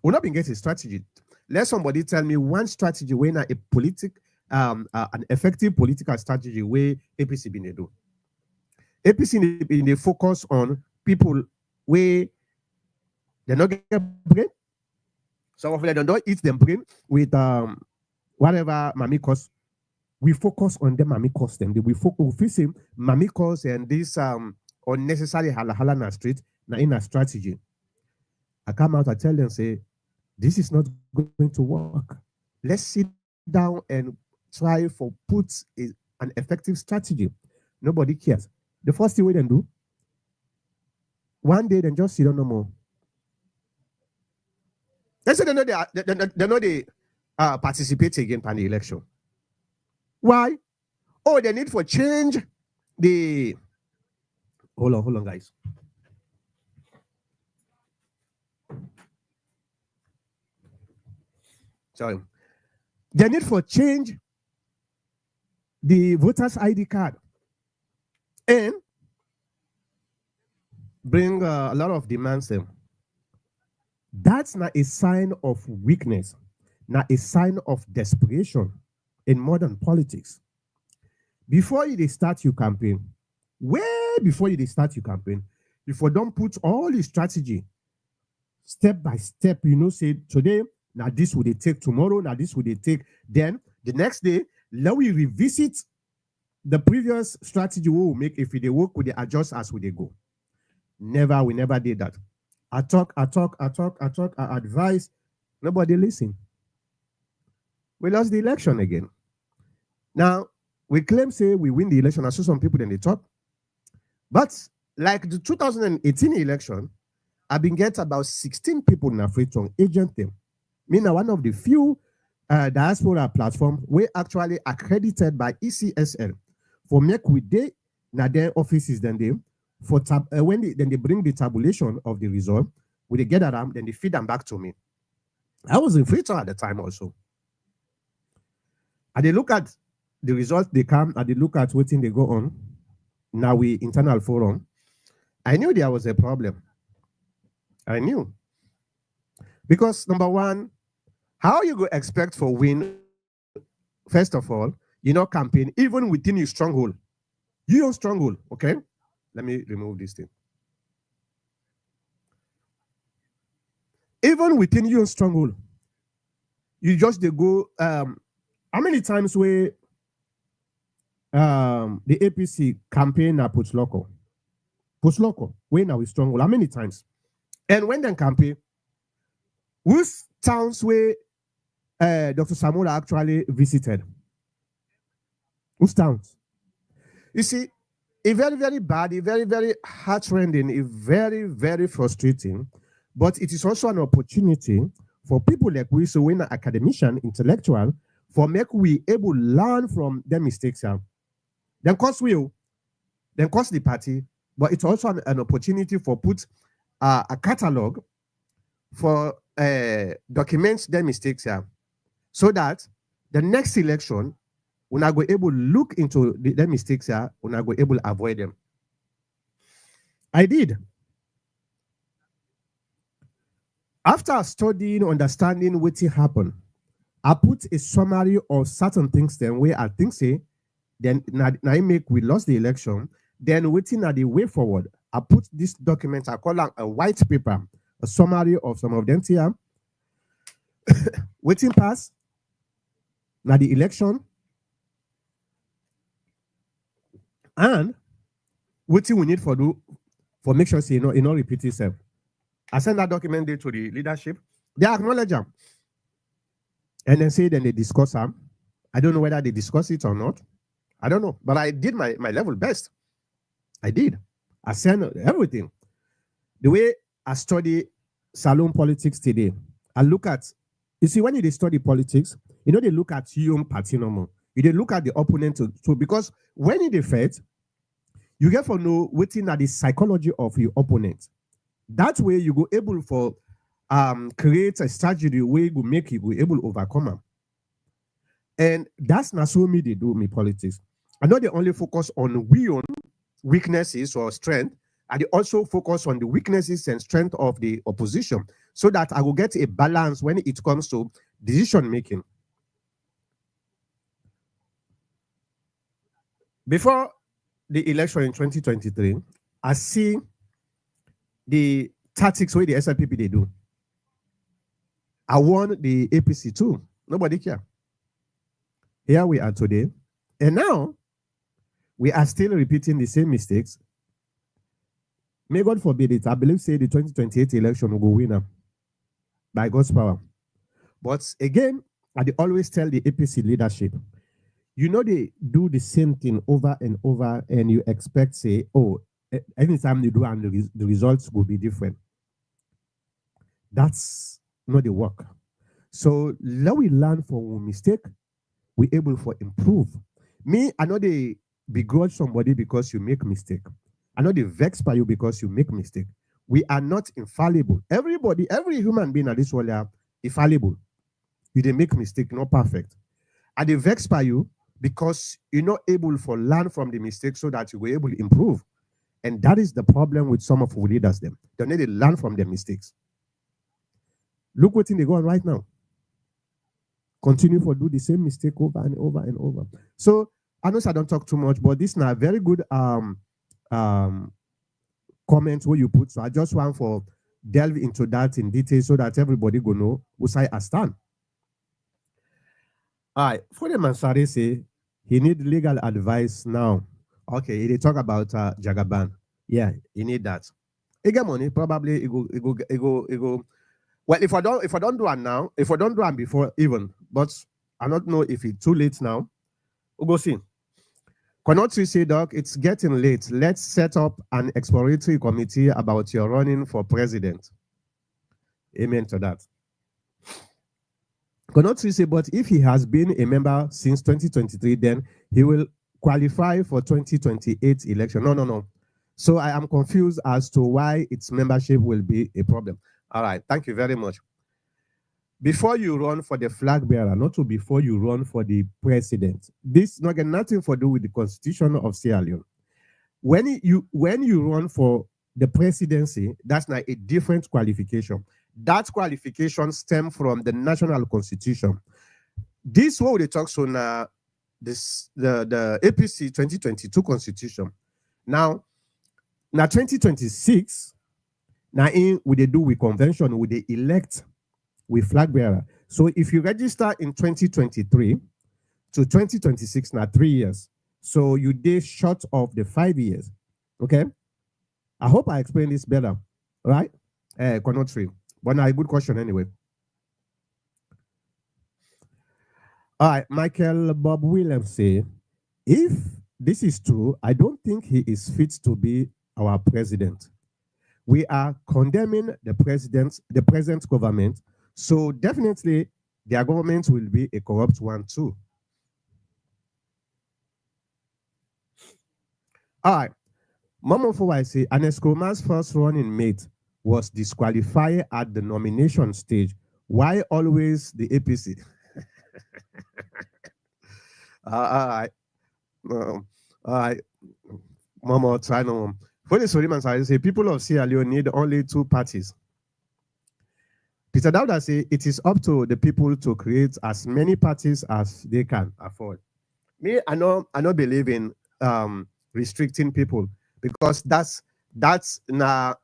Will not been getting a strategy. Let somebody tell me one strategy when an effective political strategy where APC been they do. APC been they focus on people where they not get brain. Some of them don't eat them brain with whatever mami cost. We focus on them, mami cost them. We focus him, mami cost and this unnecessary hala na street na in a strategy. I come out, I tell them, say, this is not going to work. Let's sit down and try for an effective strategy. Nobody cares. The first thing we then do, one day then just sit down no more. They say they know they participate again in the election. Why? Oh, they need for change the. Hold on, guys. Sorry. They need for change the voters' ID card and bring a lot of demands in. That's not a sign of weakness, not a sign of desperation in modern politics. Before you start your campaign, way before you start your campaign, if you don't put all the strategy step by step, say today, now this would they take tomorrow, now this would they take, then the next day, let we revisit the previous strategy we will make. If they work, we they adjust as we they go. We never did that. I talk, I advise, nobody listen. We lost the election again. Now, we claim, say, we win the election. I saw some people then they talk. But like the 2018 election, I've been get about 16 people in Africa agent them. Meaning one of the few diaspora platform we actually accredited by ECSL for make with they na their offices then they for when they bring the tabulation of the result, when they get around, then they feed them back to me. I was in Freetown at the time also. And they look at the results they come, and they look at what thing they go on. Now we internal forum. I knew there was a problem. I knew. Because number one, how you go expect for win, first of all, campaign even within your stronghold. Your stronghold, okay? Let me remove this thing. Even within your stronghold, you just they go. How many times where the APC campaign na push local, where now is stronghold? How many times? And when they campaign, which towns where Dr. Samura actually visited? Which towns? You see, a very, very bad, a very, very heart-rending, a very, very frustrating, but it is also an opportunity for people like we, so when an academician, intellectual, for make we able learn from their mistakes. Then cost the party, but it's also an opportunity for put a catalog for document their mistakes so that the next election, when I go able look into their mistakes when I go able avoid them. I did. After studying, understanding what happened, I put a summary of certain things then where I think say, then now I make we lost the election, then waiting at the way forward. I put this document, I call it a white paper, a summary of some of them here. Waiting pass, now the election, and waiting we need for do for make sure say it not repeat itself. I send that document there to the leadership. They acknowledge them. And then say then they discuss them. I don't know whether they discuss it or not. I don't know. But I did my level best. I did. I sent everything. The way I study salon politics today, I look at, you see, when you study politics, they look at your own party no more. You they look at the opponent too. So because when you defeat, you get to know within the psychology of your opponent. That way you go able for create a strategy where you go make you go able to overcome them. And that's not so me they do me politics. I know they only focus on we own weaknesses or strength, and they also focus on the weaknesses and strength of the opposition so that I will get a balance when it comes to decision making. Before the election in 2023, I see the tactics where the SLPP they do. I won the APC too. Nobody care. Here we are today. And now we are still repeating the same mistakes. May God forbid it. I believe say the 2028 election will go winner by God's power. But again, I always tell the APC leadership, they do the same thing over and over, and you expect say, oh, anytime they do, and the results will be different. That's not the work. So let we learn from mistake, we able for improve. Me, I know they begrudge somebody because you make mistake. I know they vex by you because you make mistake. We are not infallible. Everybody, every human being at this world are infallible. You they make mistake, not perfect. And they vex by you because you're not able to learn from the mistake so that you were able to improve. And that is the problem with some of our leaders. They need to learn from their mistakes. Look what they go on right now. Continue for do the same mistake over and over and over. So I know I don't talk too much, but this is a very good comment where you put. So I just want for delve into that in detail so that everybody go know who side I stand. All right, for the Mansari say he need legal advice now. Okay, they talk about Jagaban. Yeah, he need that. He get money, probably he go. Well, if I don't do it now, if I don't do it before even, but I don't know if it's too late now. We'll go see. Cannot you say, Doc, it's getting late. Let's set up an exploratory committee about your running for president. Amen to that. Cannot you say, but if he has been a member since 2023, then he will qualify for 2028 election. No. So I am confused as to why its membership will be a problem. All right, thank you very much. Before you run for the flag bearer, not to before you run for the president. This not got nothing to do with the Constitution of Sierra Leone. When you run for the presidency, that's not a different qualification. That qualification stems from the national constitution. This what they talk so now. The APC 2022 constitution. Now 2026. Now in with they do with convention, with they elect with flag bearer. So if you register in 2023 to 2026, now 3 years. So you did short of the 5 years. Okay. I hope I explained this better. Right? Cannot three. But now a good question anyway. All right, Michael Bob Williams say, if this is true, I don't think he is fit to be our president. We are condemning the present government, so definitely their government will be a corrupt one too. All right, Mama for I say, Anes Kroma's first running mate was disqualified at the nomination stage. Why always the APC? All right. All right. Mama, try no. For the Soliman, I say people of Sierra Leone need only two parties. Peter Dauda say it is up to the people to create as many parties as they can afford. Me, I don't believe in restricting people because that's now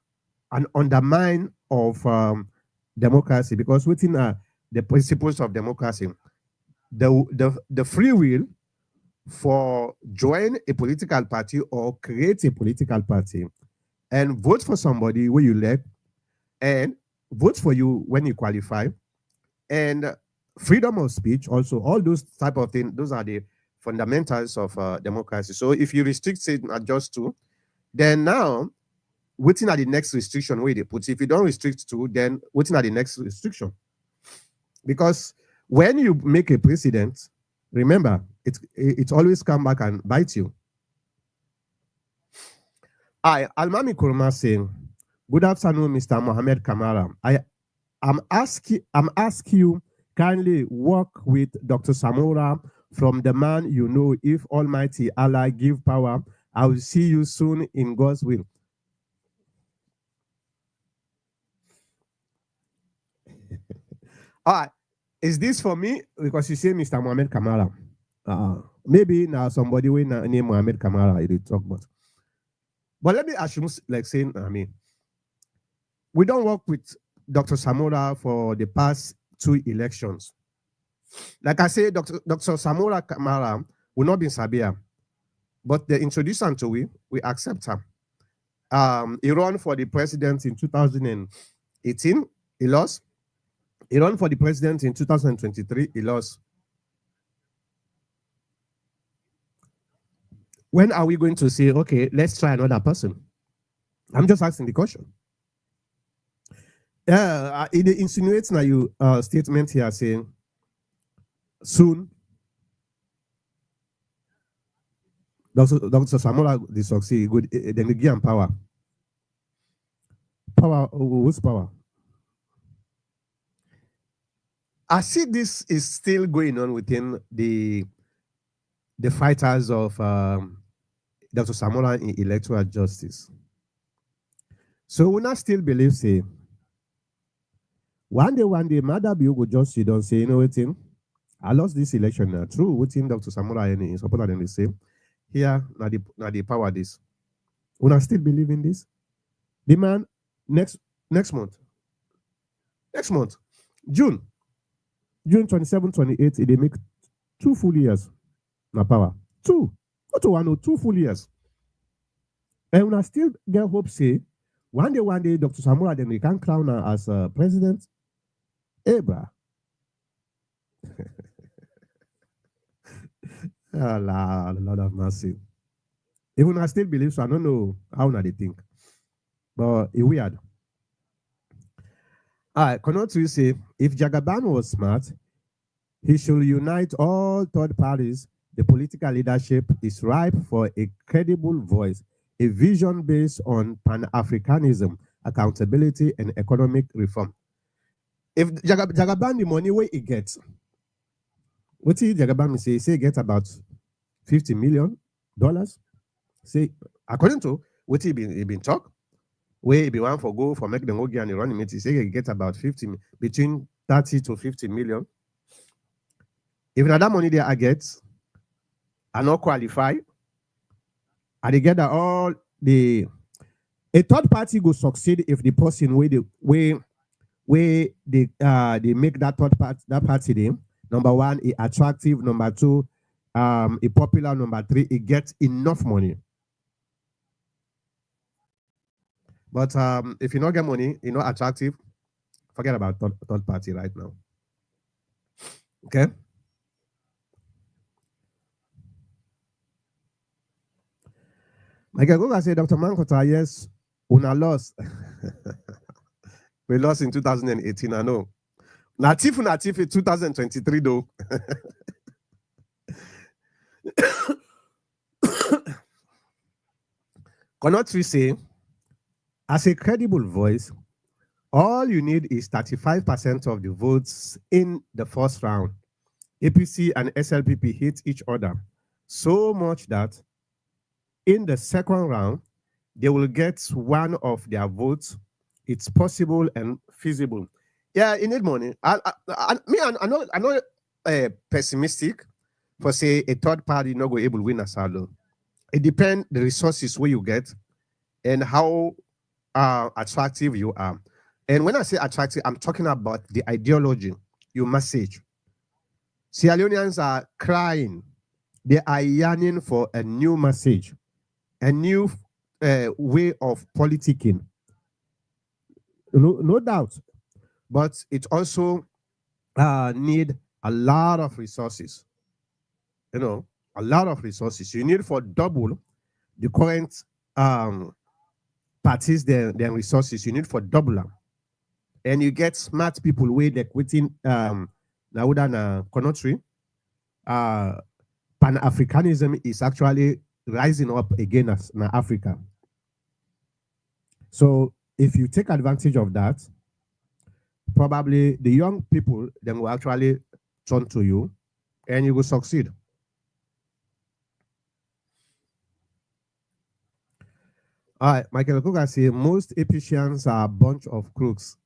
an undermine of democracy because within the principles of democracy, the free will for join a political party or create a political party and vote for somebody where you elect and vote for you when you qualify and freedom of speech also all those type of things those are the fundamentals of democracy. So if you restrict it not just to then now waiting at the next restriction where they put if you don't restrict to then waiting at the next restriction because when you make a precedent remember it always come back and bite you. I Almami Kurma saying good afternoon Mr. Mohammed Kamara. I'm asking you kindly work with Dr. Samora from the man you know. If Almighty Allah give power, I will see you soon in God's will. All right. Is this for me? Because you say Mr. Mohammed Kamara. Maybe now somebody will name Mohammed Kamara they talk about. But let me assume like saying, I mean, we don't work with Dr. Samora for the past two elections. Like I say, Dr. Samora Kamara will not be in Sabia, but they introduced him to we accept him. He ran for the president in 2018, he lost. He ran for the president in 2023, he lost. When are we going to say, okay, let's try another person? I'm just asking the question. It insinuates now you statement here saying soon Dr. Samola the succeed good then they give him power. Power whose power? I see this is still going on within the fighters of Dr. Samola in electoral justice. So we not still believe say one day, Mother Bill will just sit down say, you know what thing? I lost this election now. True, what thing Dr. Samola and his supporter then they say, here, now the power this. We not still believe in this? The man next month, June 27, 28, they make 2 full years na power. 2. Not to 1 or 2 full years. And when I still get hope say, one day, Dr. Samola then they can crown her as president. Hey, bro. Allah, Lord of mercy. Even I still believe so, I don't know how now they think. But it's weird. All right, cannot you say, if Jagaban was smart, he should unite all third parties. The political leadership is ripe for a credible voice, a vision based on Pan-Africanism, accountability, and economic reform. If Jagaban the money where he gets, what did Jagaban say? Say get about $50 million. Say according to what he been talk, where he be one for go for make them go and run him. He say he get about between 30 to 50 million. If that money there I get, I not qualify. I they get that all the a third party go succeed if the person where they make that party name. Number 1, it attractive. Number 2, it popular. Number 3, it gets enough money. But if you not get money, you're not attractive, forget about third party right now. Okay? Like I go and say, Dr. Mankota, yes, una lost. We lost in 2018, I know. Natif in 2023, though. Cannot we say, as a credible voice, all you need is 35% of the votes in the first round. APC and SLPP hit each other so much that in the second round, they will get one of their votes. It's possible and feasible. Yeah, you need money. I'm not pessimistic for say a third party not go able win as alone. It depends the resources where you get and how attractive you are. And when I say attractive, I'm talking about the ideology, your message. Sierra Leoneans are crying. They are yearning for a new message, a new way of politicking. No doubt. But it also need a lot of resources. You know, a lot of resources. You need for double the current parties, their resources. You need for double them. And you get smart people way like within now than country. Uh, Pan Africanism is actually rising up again as in Africa. So if you take advantage of that, probably the young people then will actually turn to you and you will succeed. All right, Michael Cook say most Ephesians are a bunch of crooks.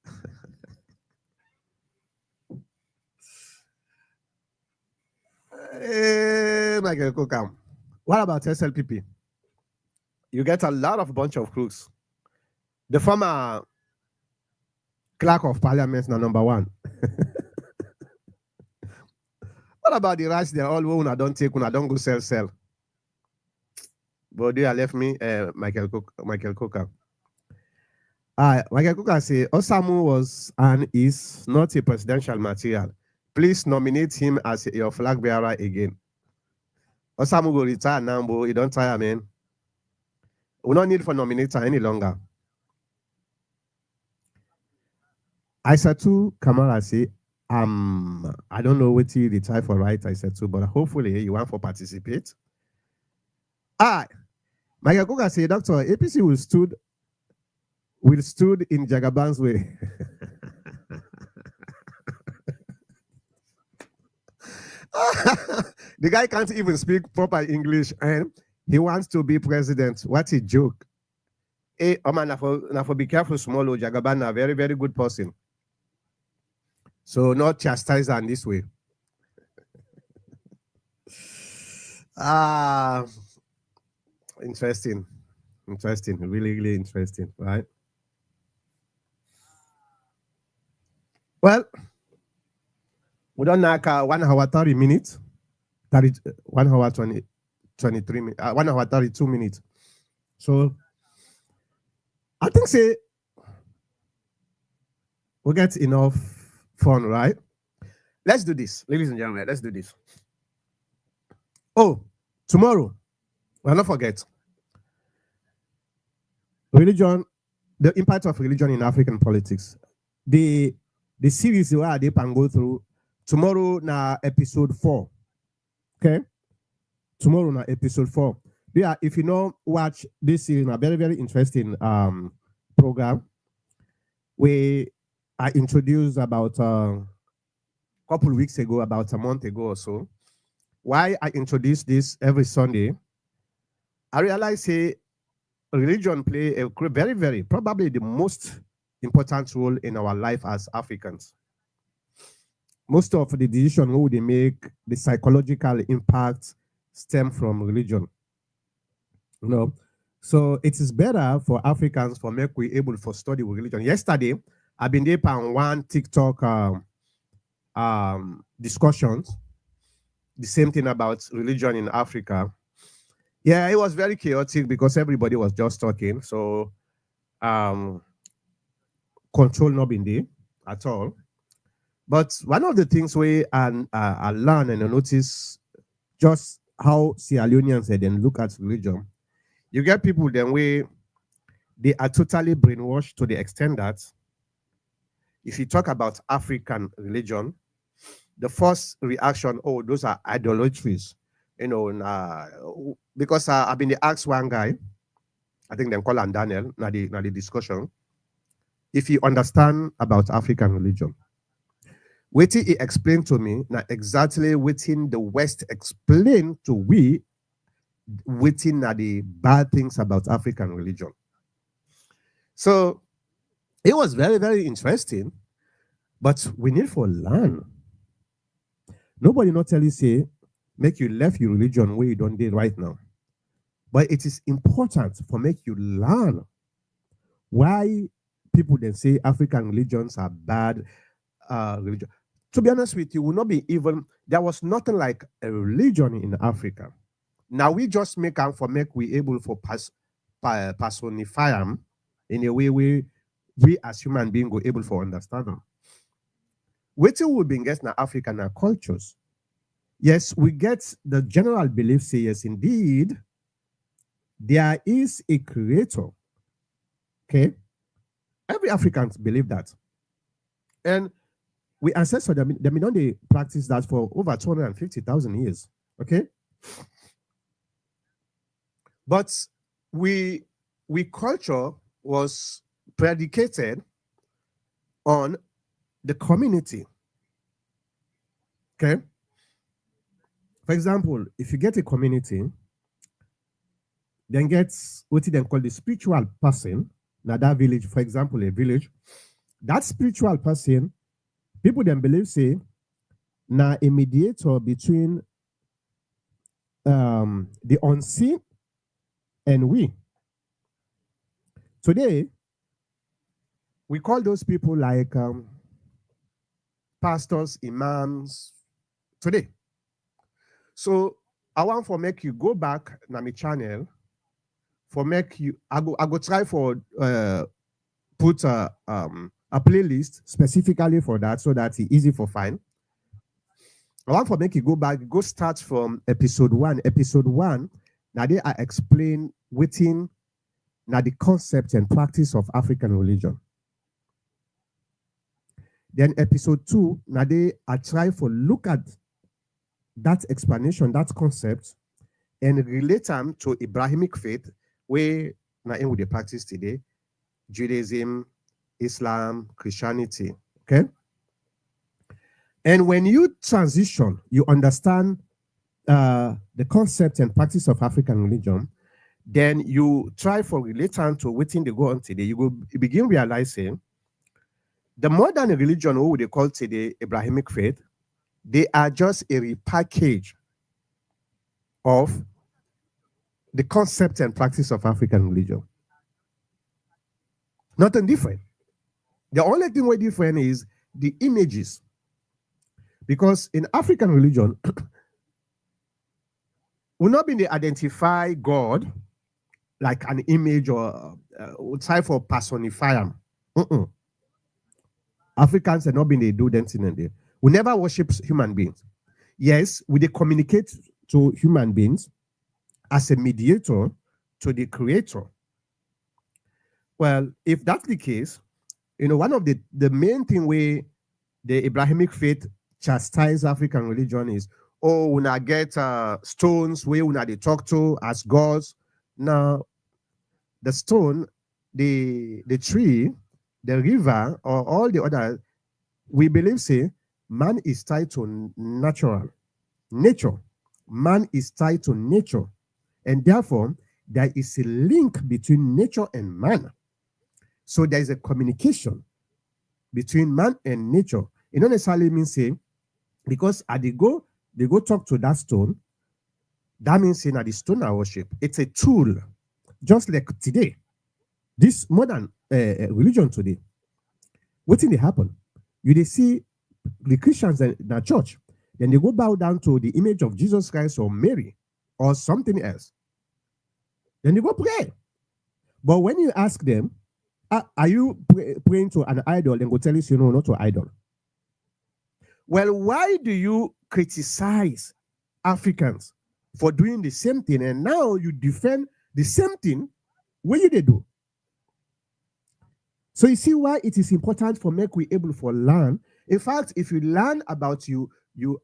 Michael Cook. What about SLPP? You get a lot of bunch of crooks. The former clerk of parliament now number one. What about the rights they all when I don't take when I don't go sell? But they left me Michael Cook. Michael Cook say Osamu was and is not a presidential material. Please nominate him as your flag bearer again. Osamu will retire now, but he don't tire, man. We don't need for nominator any longer. Isatu Kamara say, I don't know what you retire for right, Isatu, but hopefully you want for participate. Michael Cook say, Doctor, APC will stood in Jagaban's way. The guy can't even speak proper English and he wants to be president. What a joke. Hey, man, now for be careful, small Jagaban, a very, very good person. So not chastise on this way. Ah, interesting. Interesting. Really, really interesting, right? Well, we don't knock 1 hour 30 minutes. 1 hour 23 minutes. 1 hour 32 minutes. So I think say we get enough fun, right? Let's do this, ladies and gentlemen. Let's do this. Oh, tomorrow, we'll not forget religion, the impact of religion in African politics. The series where they can go through tomorrow na episode 4. Okay? Tomorrow na episode 4. Yeah, if you know watch this series, a very, very interesting program where I introduced about a couple of weeks ago, about a month ago or so. Why I introduce this every Sunday, I realize say religion play a very, very probably the most important role in our life as Africans. Most of the decision who they make, the psychological impact stem from religion. You know, so it is better for Africans for make we able for study with religion. Yesterday, I've been there on one TikTok discussions. The same thing about religion in Africa. Yeah, it was very chaotic because everybody was just talking. So control not been there at all. But one of the things we I learn and I notice just how Sierra Leoneans then look at religion. You get people then way they are totally brainwashed to the extent that if you talk about African religion, the first reaction, oh, those are idolatries. You know, because I've been asked one guy, I think they call him Daniel, now the discussion, if you understand about African religion. Waiting he explained to me, now exactly waiting the West explained to we, waiting at the bad things about African religion. So it was very, very interesting But we need for learn. Nobody not tell you say, make you left your religion where you don't do right now. But it is important for make you learn why people then say African religions are bad religion. To be honest with you, will not be even there was nothing like a religion in Africa. Now we just make them for make we able for personify them in a way we as human beings go able for understand them. Waiting will be guess na African cultures. Yes, we get the general belief say yes, indeed, there is a creator. Okay, every Africans believe that, and we ancestors they know they practice that for over 250,000 years. Okay, but we culture was predicated on the community. Okay, for example, if you get a community, then gets what they call the spiritual person. Now that village, for example, a village, that spiritual person, people then believe say, now a mediator between the unseen and we. Today, we call those people like pastors, imams. Today, so I want for make you go back na my channel for make you. I go try for put a playlist specifically for that so that it's easy for find. I want for make you go back, go start from episode 1. Episode 1, now they I explain within now the concept and practice of African religion. Then episode 2, now they I try for look at that explanation, that concept, and relate them to Abrahamic faith, where now in with the practice today, Judaism, Islam, Christianity. Okay. And when you transition, you understand the concept and practice of African religion, then you try for relating to within the go on today. You begin realizing the modern religion, who they call today Abrahamic faith, they are just a repackage of the concept and practice of African religion. Nothing different. The only thing we're different is the images. Because in African religion, we're not being to identify God like an image or try for personify them. Africans are not being to do that thing there. We never worship human beings. Yes, we communicate to human beings as a mediator to the creator. Well, if that's the case, one of the main thing where the Abrahamic faith chastise African religion is, oh, when I get stones where when they talk to as gods. Now, the stone, the tree, the river, or all the other, we believe say man is tied to nature. Man is tied to nature, and therefore there is a link between nature and man. So there is a communication between man and nature. It don't necessarily mean say because they go talk to that stone. That means saying that the stone are worship. It's a tool, just like today. This modern religion today, what thing they happen? They see the Christians in the church, then they go bow down to the image of Jesus Christ or Mary or something else. Then they go pray. But when you ask them, are you praying to an idol? Then go tell you, no, not to idol. Well, why do you criticize Africans for doing the same thing and now you defend the same thing? What you they do? So you see why it is important for make we able for learn. In fact, if you learn about your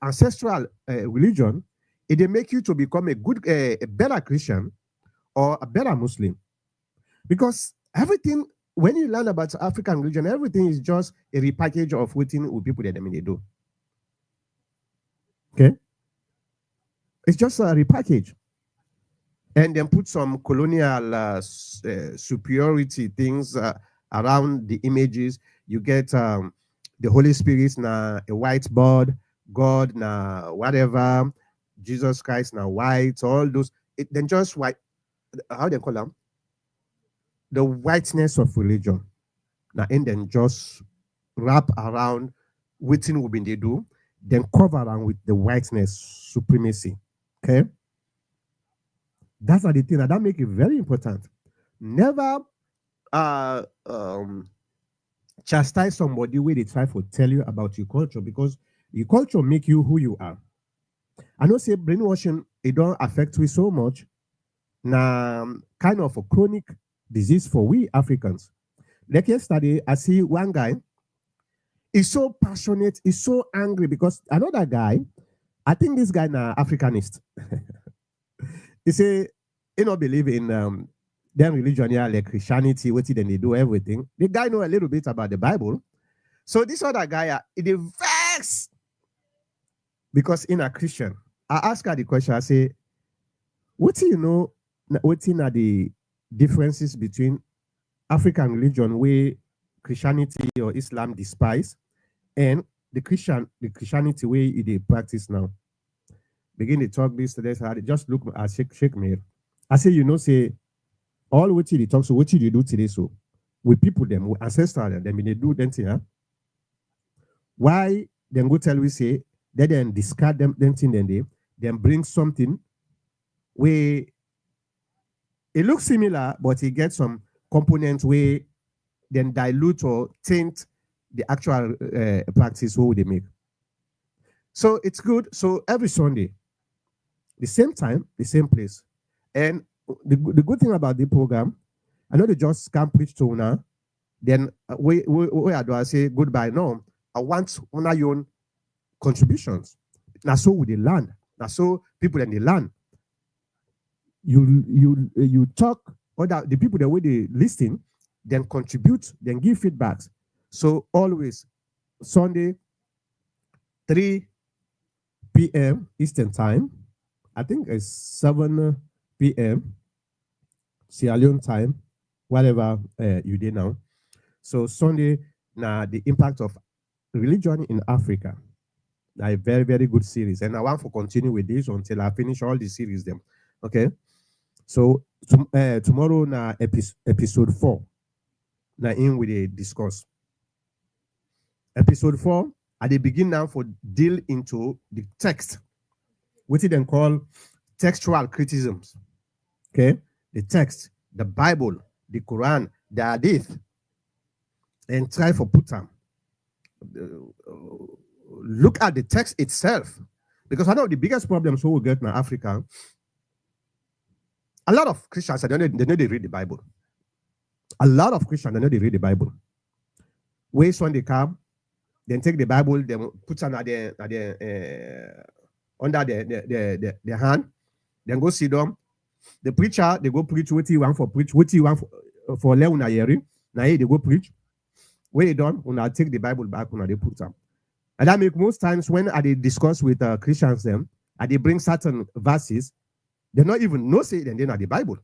ancestral religion, it will make you to become a better Christian or a better Muslim. Because everything, when you learn about African religion, everything is just a repackage of what people that they do. Okay? It's just a repackage. And then put some colonial superiority things around the images. You get The Holy Spirit na a whiteboard, God na whatever, Jesus Christ na white, all those. Then just white, how they call them? The whiteness of religion. Now, and then just wrap around waiting will be they do, then cover around with the whiteness supremacy. Okay? That's the thing that make it very important. Never uh um chastise somebody where they try to tell you about your culture, because your culture make you who you are. I know say brainwashing it don't affect we so much. Now kind of a chronic disease for we Africans. Like yesterday, I see one guy, he's so passionate, he's so angry because another guy, I think this guy na Africanist. He say he don't believe in their religion here, like Christianity, what then they do everything. The guy know a little bit about the Bible. So this other guy, he dey vex because in a Christian. I ask her the question, I say, what do you know, what are the differences between African religion where Christianity or Islam despise and the Christianity way they practice now? Begin to talk this to this, just look at shake me. I say, say all what they talk, so what you do today, so with people them, with ancestral them, they do them thing, huh? Why then go tell we say they then discard them thing then they then bring something where it looks similar, but it gets some components where then dilute or taint the actual practice what they make. So it's good. So every Sunday, the same time, the same place. And the good thing about the program, I know they just can't preach to una. Then where do I say goodbye? No, I want una your own contributions. Now so with the land. Now so people in the land. You talk, or the people the way they listen, then contribute, then give feedbacks. So always Sunday, 3 p.m. Eastern time. I think it's 7 p.m. Sierra Leone time, whatever you did now. So Sunday, now the impact of religion in Africa. A very, very good series. And I want to continue with this until I finish all the series them. Okay. So tomorrow na episode 4. Now in with a discuss. Episode 4, at the begin now for deal into the text. What it then call textual criticisms. Okay? The text, the Bible, the Quran, the Hadith, and try for put them. Look at the text itself. Because I know the biggest problems we get in Africa, a lot of Christians, they know they read the Bible. A lot of Christians, they know they read the Bible. Waste when they come, then take the Bible, then put it under their hand, then go sit down. The preacher, they go preach what he want for preach, what he want for learn hearing. Now they go preach. When they done, when I take the Bible back, when they put them. And that make most times when they discuss with Christians them, and they bring certain verses, they not even know say then they're not the Bible.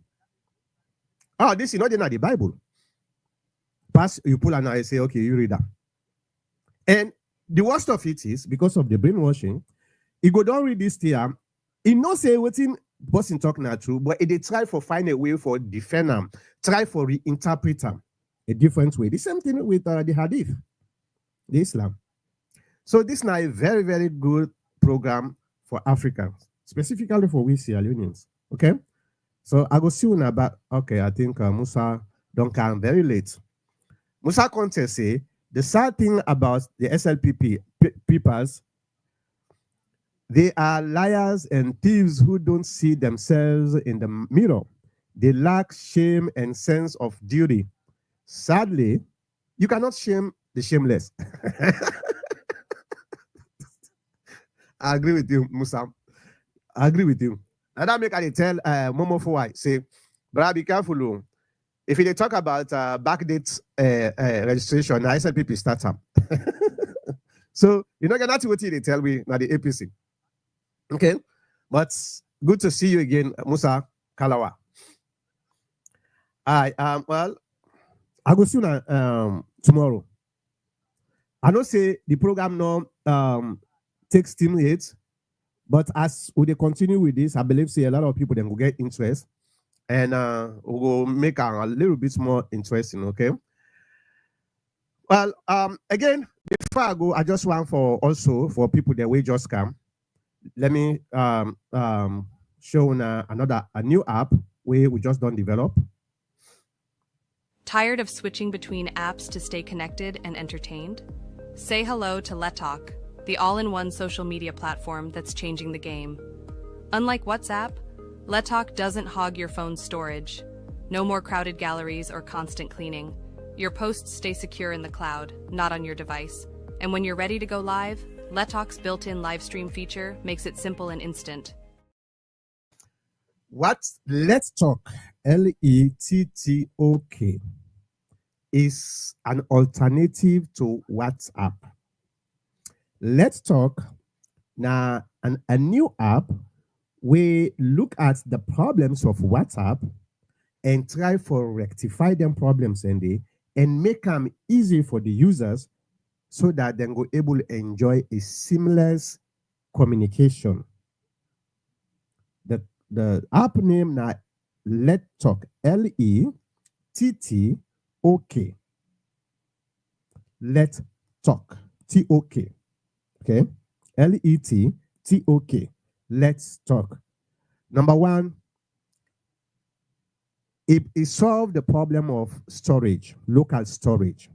Oh, this is not the Bible. Pass, you pull and I say, okay, you read that. And the worst of it is, because of the brainwashing, he go down read this here, he not say what in person talk not true, but they try for find a way for defend them, try for reinterpret them a different way. The same thing with the Hadith, the Islam. So this is now a very, very good program for Africans, specifically for we Sierra Leoneans. Okay? So I go see you about, okay, I think Musa don't come very late. Musa Conte say, the sad thing about the SLPP peoples, they are liars and thieves who don't see themselves in the mirror. They lack shame and sense of duty. Sadly, you cannot shame the shameless. I agree with you, Musa. I agree with you. And that make I tell Momo for why. Say, brother, be careful. If they talk about backdate registration, I SLPP startup. So, that's what they tell me now the APC. Okay? But good to see you again, Musa Kalawa. Well, I go see you tomorrow. I don't say the program no takes team hits, but as we dey continue with this, I believe say a lot of people then will get interest and we will make a little bit more interesting. Okay. Well, again, before I go, I just want for also for people that we just come. Let me show another a new app we just don't develop. Tired of switching between apps to stay connected and entertained? Say hello to Letalk, the all-in-one social media platform that's changing the game. Unlike WhatsApp, Letalk doesn't hog your phone's storage. No more crowded galleries or constant cleaning. Your posts stay secure in the cloud, not on your device. And when you're ready to go live, Letalk's built-in live stream feature makes it simple and instant. What Let's Talk, LETTOK, is an alternative to WhatsApp. Let's Talk now a new app we look at the problems of WhatsApp and try for rectify them problems and make them easy for the users so that they go able to enjoy a seamless communication. The app name now Let Talk, LETTOK. Let Talk, TOK. Okay, LETTOK. Let's Talk. Number one, it solved the problem of storage, local storage.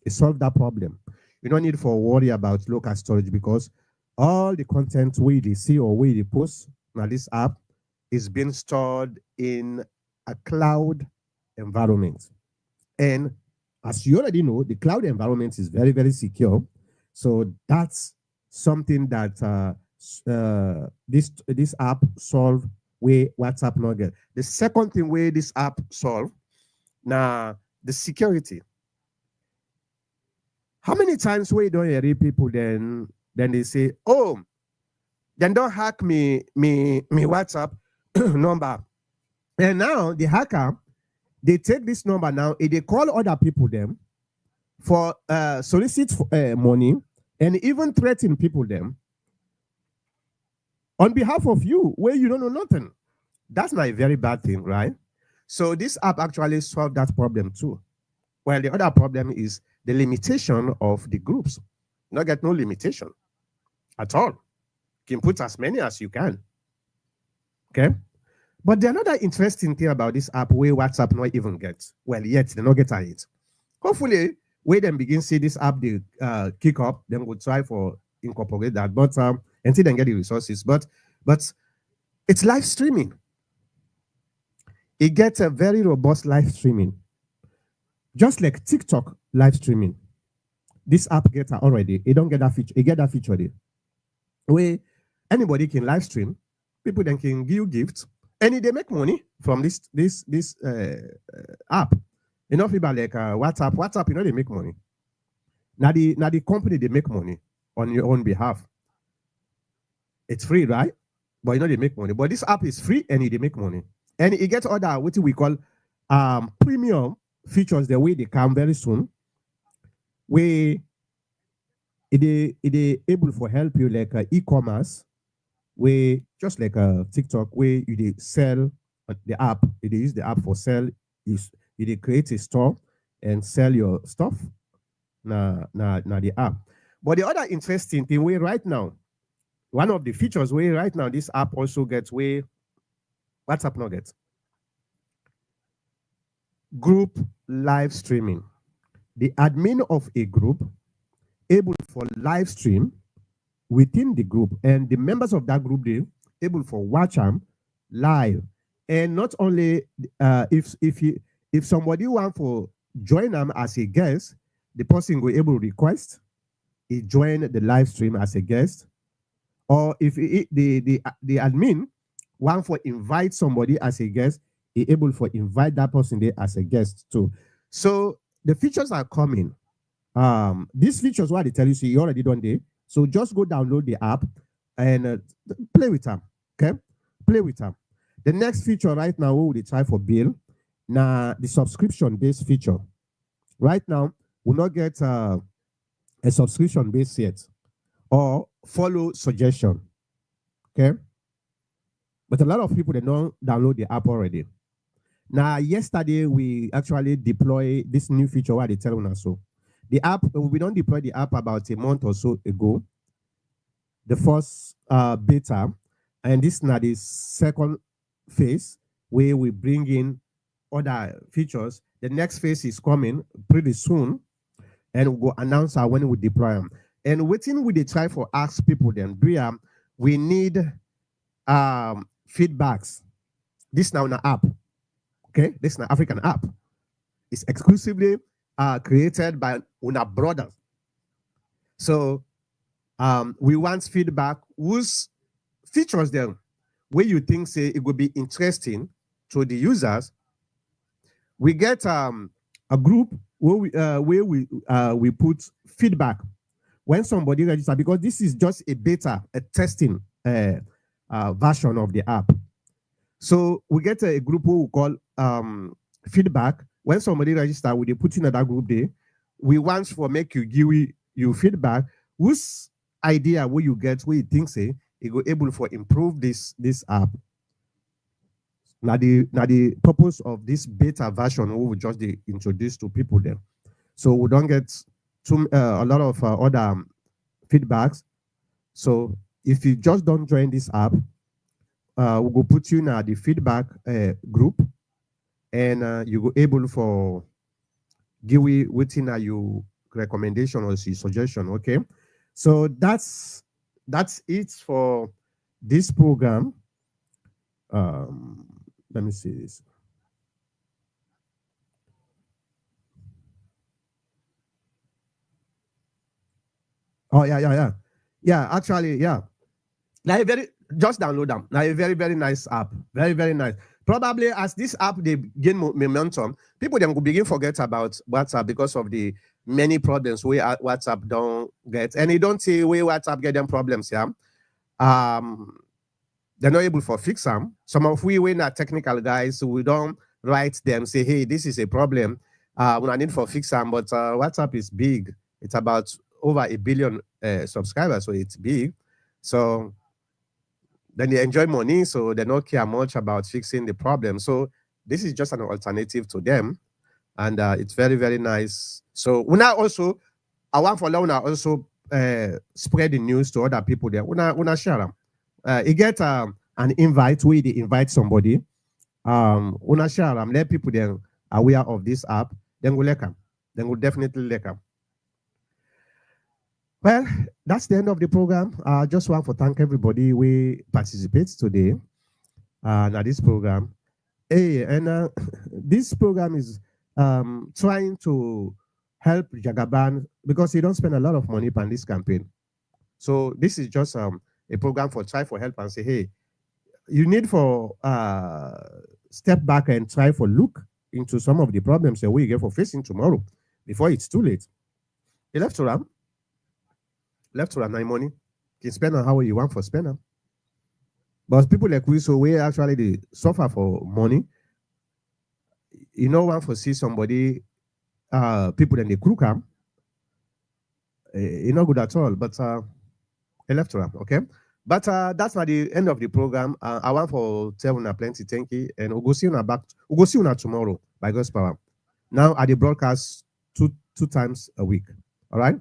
It solved that problem. You don't need to worry about local storage because all the content we see or we post now this app is being stored in a cloud environment. And as you already know, the cloud environment is very, very secure. So that's something that this app solve where WhatsApp not get. The second thing where this app solve, now the security. How many times we don't hear people then they say, oh, then don't hack me WhatsApp number. And now the hacker, they take this number now and they call other people them for solicit money and even threaten people them on behalf of you where you don't know nothing. That's not a very bad thing, right? So this app actually solved that problem too. Well, the other problem is the limitation of the groups. Not get no limitation at all. You can put as many as you can. Okay? But the another interesting thing about this app where WhatsApp not even get, well, yet they not get it. Hopefully, when them begin see this app, they kick up, then we'll try for incorporate that. But until they get the resources. But it's live streaming. It gets a very robust live streaming. Just like TikTok live streaming. This app gets already. It don't get that feature. It get that feature there. Where anybody can live stream. People then can give you gifts. And they make money from this app. You know, people like WhatsApp, you know, they make money. Now the company, they make money on your own behalf. It's free, right? But you know, they make money. But this app is free and they make money. And it gets other, what we call premium features the way they come very soon. Where it able for help you like e-commerce, where just like TikTok, where you sell the app, they use the app for sell, you create a store and sell your stuff. Now the app. But the other interesting thing, where right now, one of the features where right now this app also gets where WhatsApp not gets. Group live streaming. The admin of a group able for live stream within the group, and the members of that group they able for watch them live. And not only if somebody want for join them as a guest, the person will able to request he join the live stream as a guest, or if the admin want for invite somebody as a guest, he able for invite that person there as a guest too. So the features are coming. These features, what they tell you, so you already done there. So just go download the app and play with them. Okay, play with them. The next feature right now, we will try for Bill. Now the subscription-based feature. Right now, we'll not get a subscription based yet or follow suggestion. Okay. But a lot of people they don't download the app already. Now, yesterday we actually deploy this new feature where they tell us so. The app, we don't deploy the app about a month or so ago, the first beta, and this now the second phase where we bring in other features. The next phase is coming pretty soon, and we'll go announce when we deploy them. And waiting we they try for ask people then, we need feedbacks. This now an app, okay? This is an African app. It's exclusively created by una brothers. So we want feedback whose features them where you think say it would be interesting to the users. We get a group where we put feedback when somebody registers, because this is just a beta, a testing version of the app. So we get a group who we call feedback. When somebody registers, we put in that group there. We want for make you give you feedback whose idea where you get where you think say you go able for improve this app. Now the purpose of this beta version we will just introduce to people there, so we don't get a lot of other feedbacks. So if you just don't join this app, we will put you in the feedback group, and you go able for give within your recommendation or suggestion. Okay, so that's it for this program. Let me see this. Oh yeah. Actually, yeah. Now a very just download them. Now a very very nice app. Very nice. Probably as this app they gain momentum, people then will begin forget about WhatsApp because of the many problems where WhatsApp don't get, and you don't see where WhatsApp get them problems. Yeah. They're not able to fix them. Some of we not technical guys, so we don't write them, say, hey, this is a problem. We I need for fix them, but WhatsApp is big. It's about over 1 billion subscribers, so it's big. So then they enjoy money, so they don't care much about fixing the problem. So this is just an alternative to them, and it's very, very nice. So we now also, I want for now also spread the news to other people there. We share them. You get an invite where they invite somebody. Una share them, let people then aware of this app. Then we'll like them. Then we'll definitely like them. Well, that's the end of the program. I just want to thank everybody who participates today at this program. Hey, and this program is trying to help Jagaban because he don't spend a lot of money on this campaign. So this is just a program for try for help and say, hey, you need for step back and try for look into some of the problems that we get for facing tomorrow before it's too late. You left to run money. You can spend on how you want for spend them. But people like we, so we actually they suffer for money. You know, want for see somebody, people in the crew camp, not good at all. But he left to run, okay? But that's not the end of the program. I want for tell you plenty, thank you, and we'll go see you back. We'll go see you tomorrow by God's power. Now at the broadcast two times a week. All right.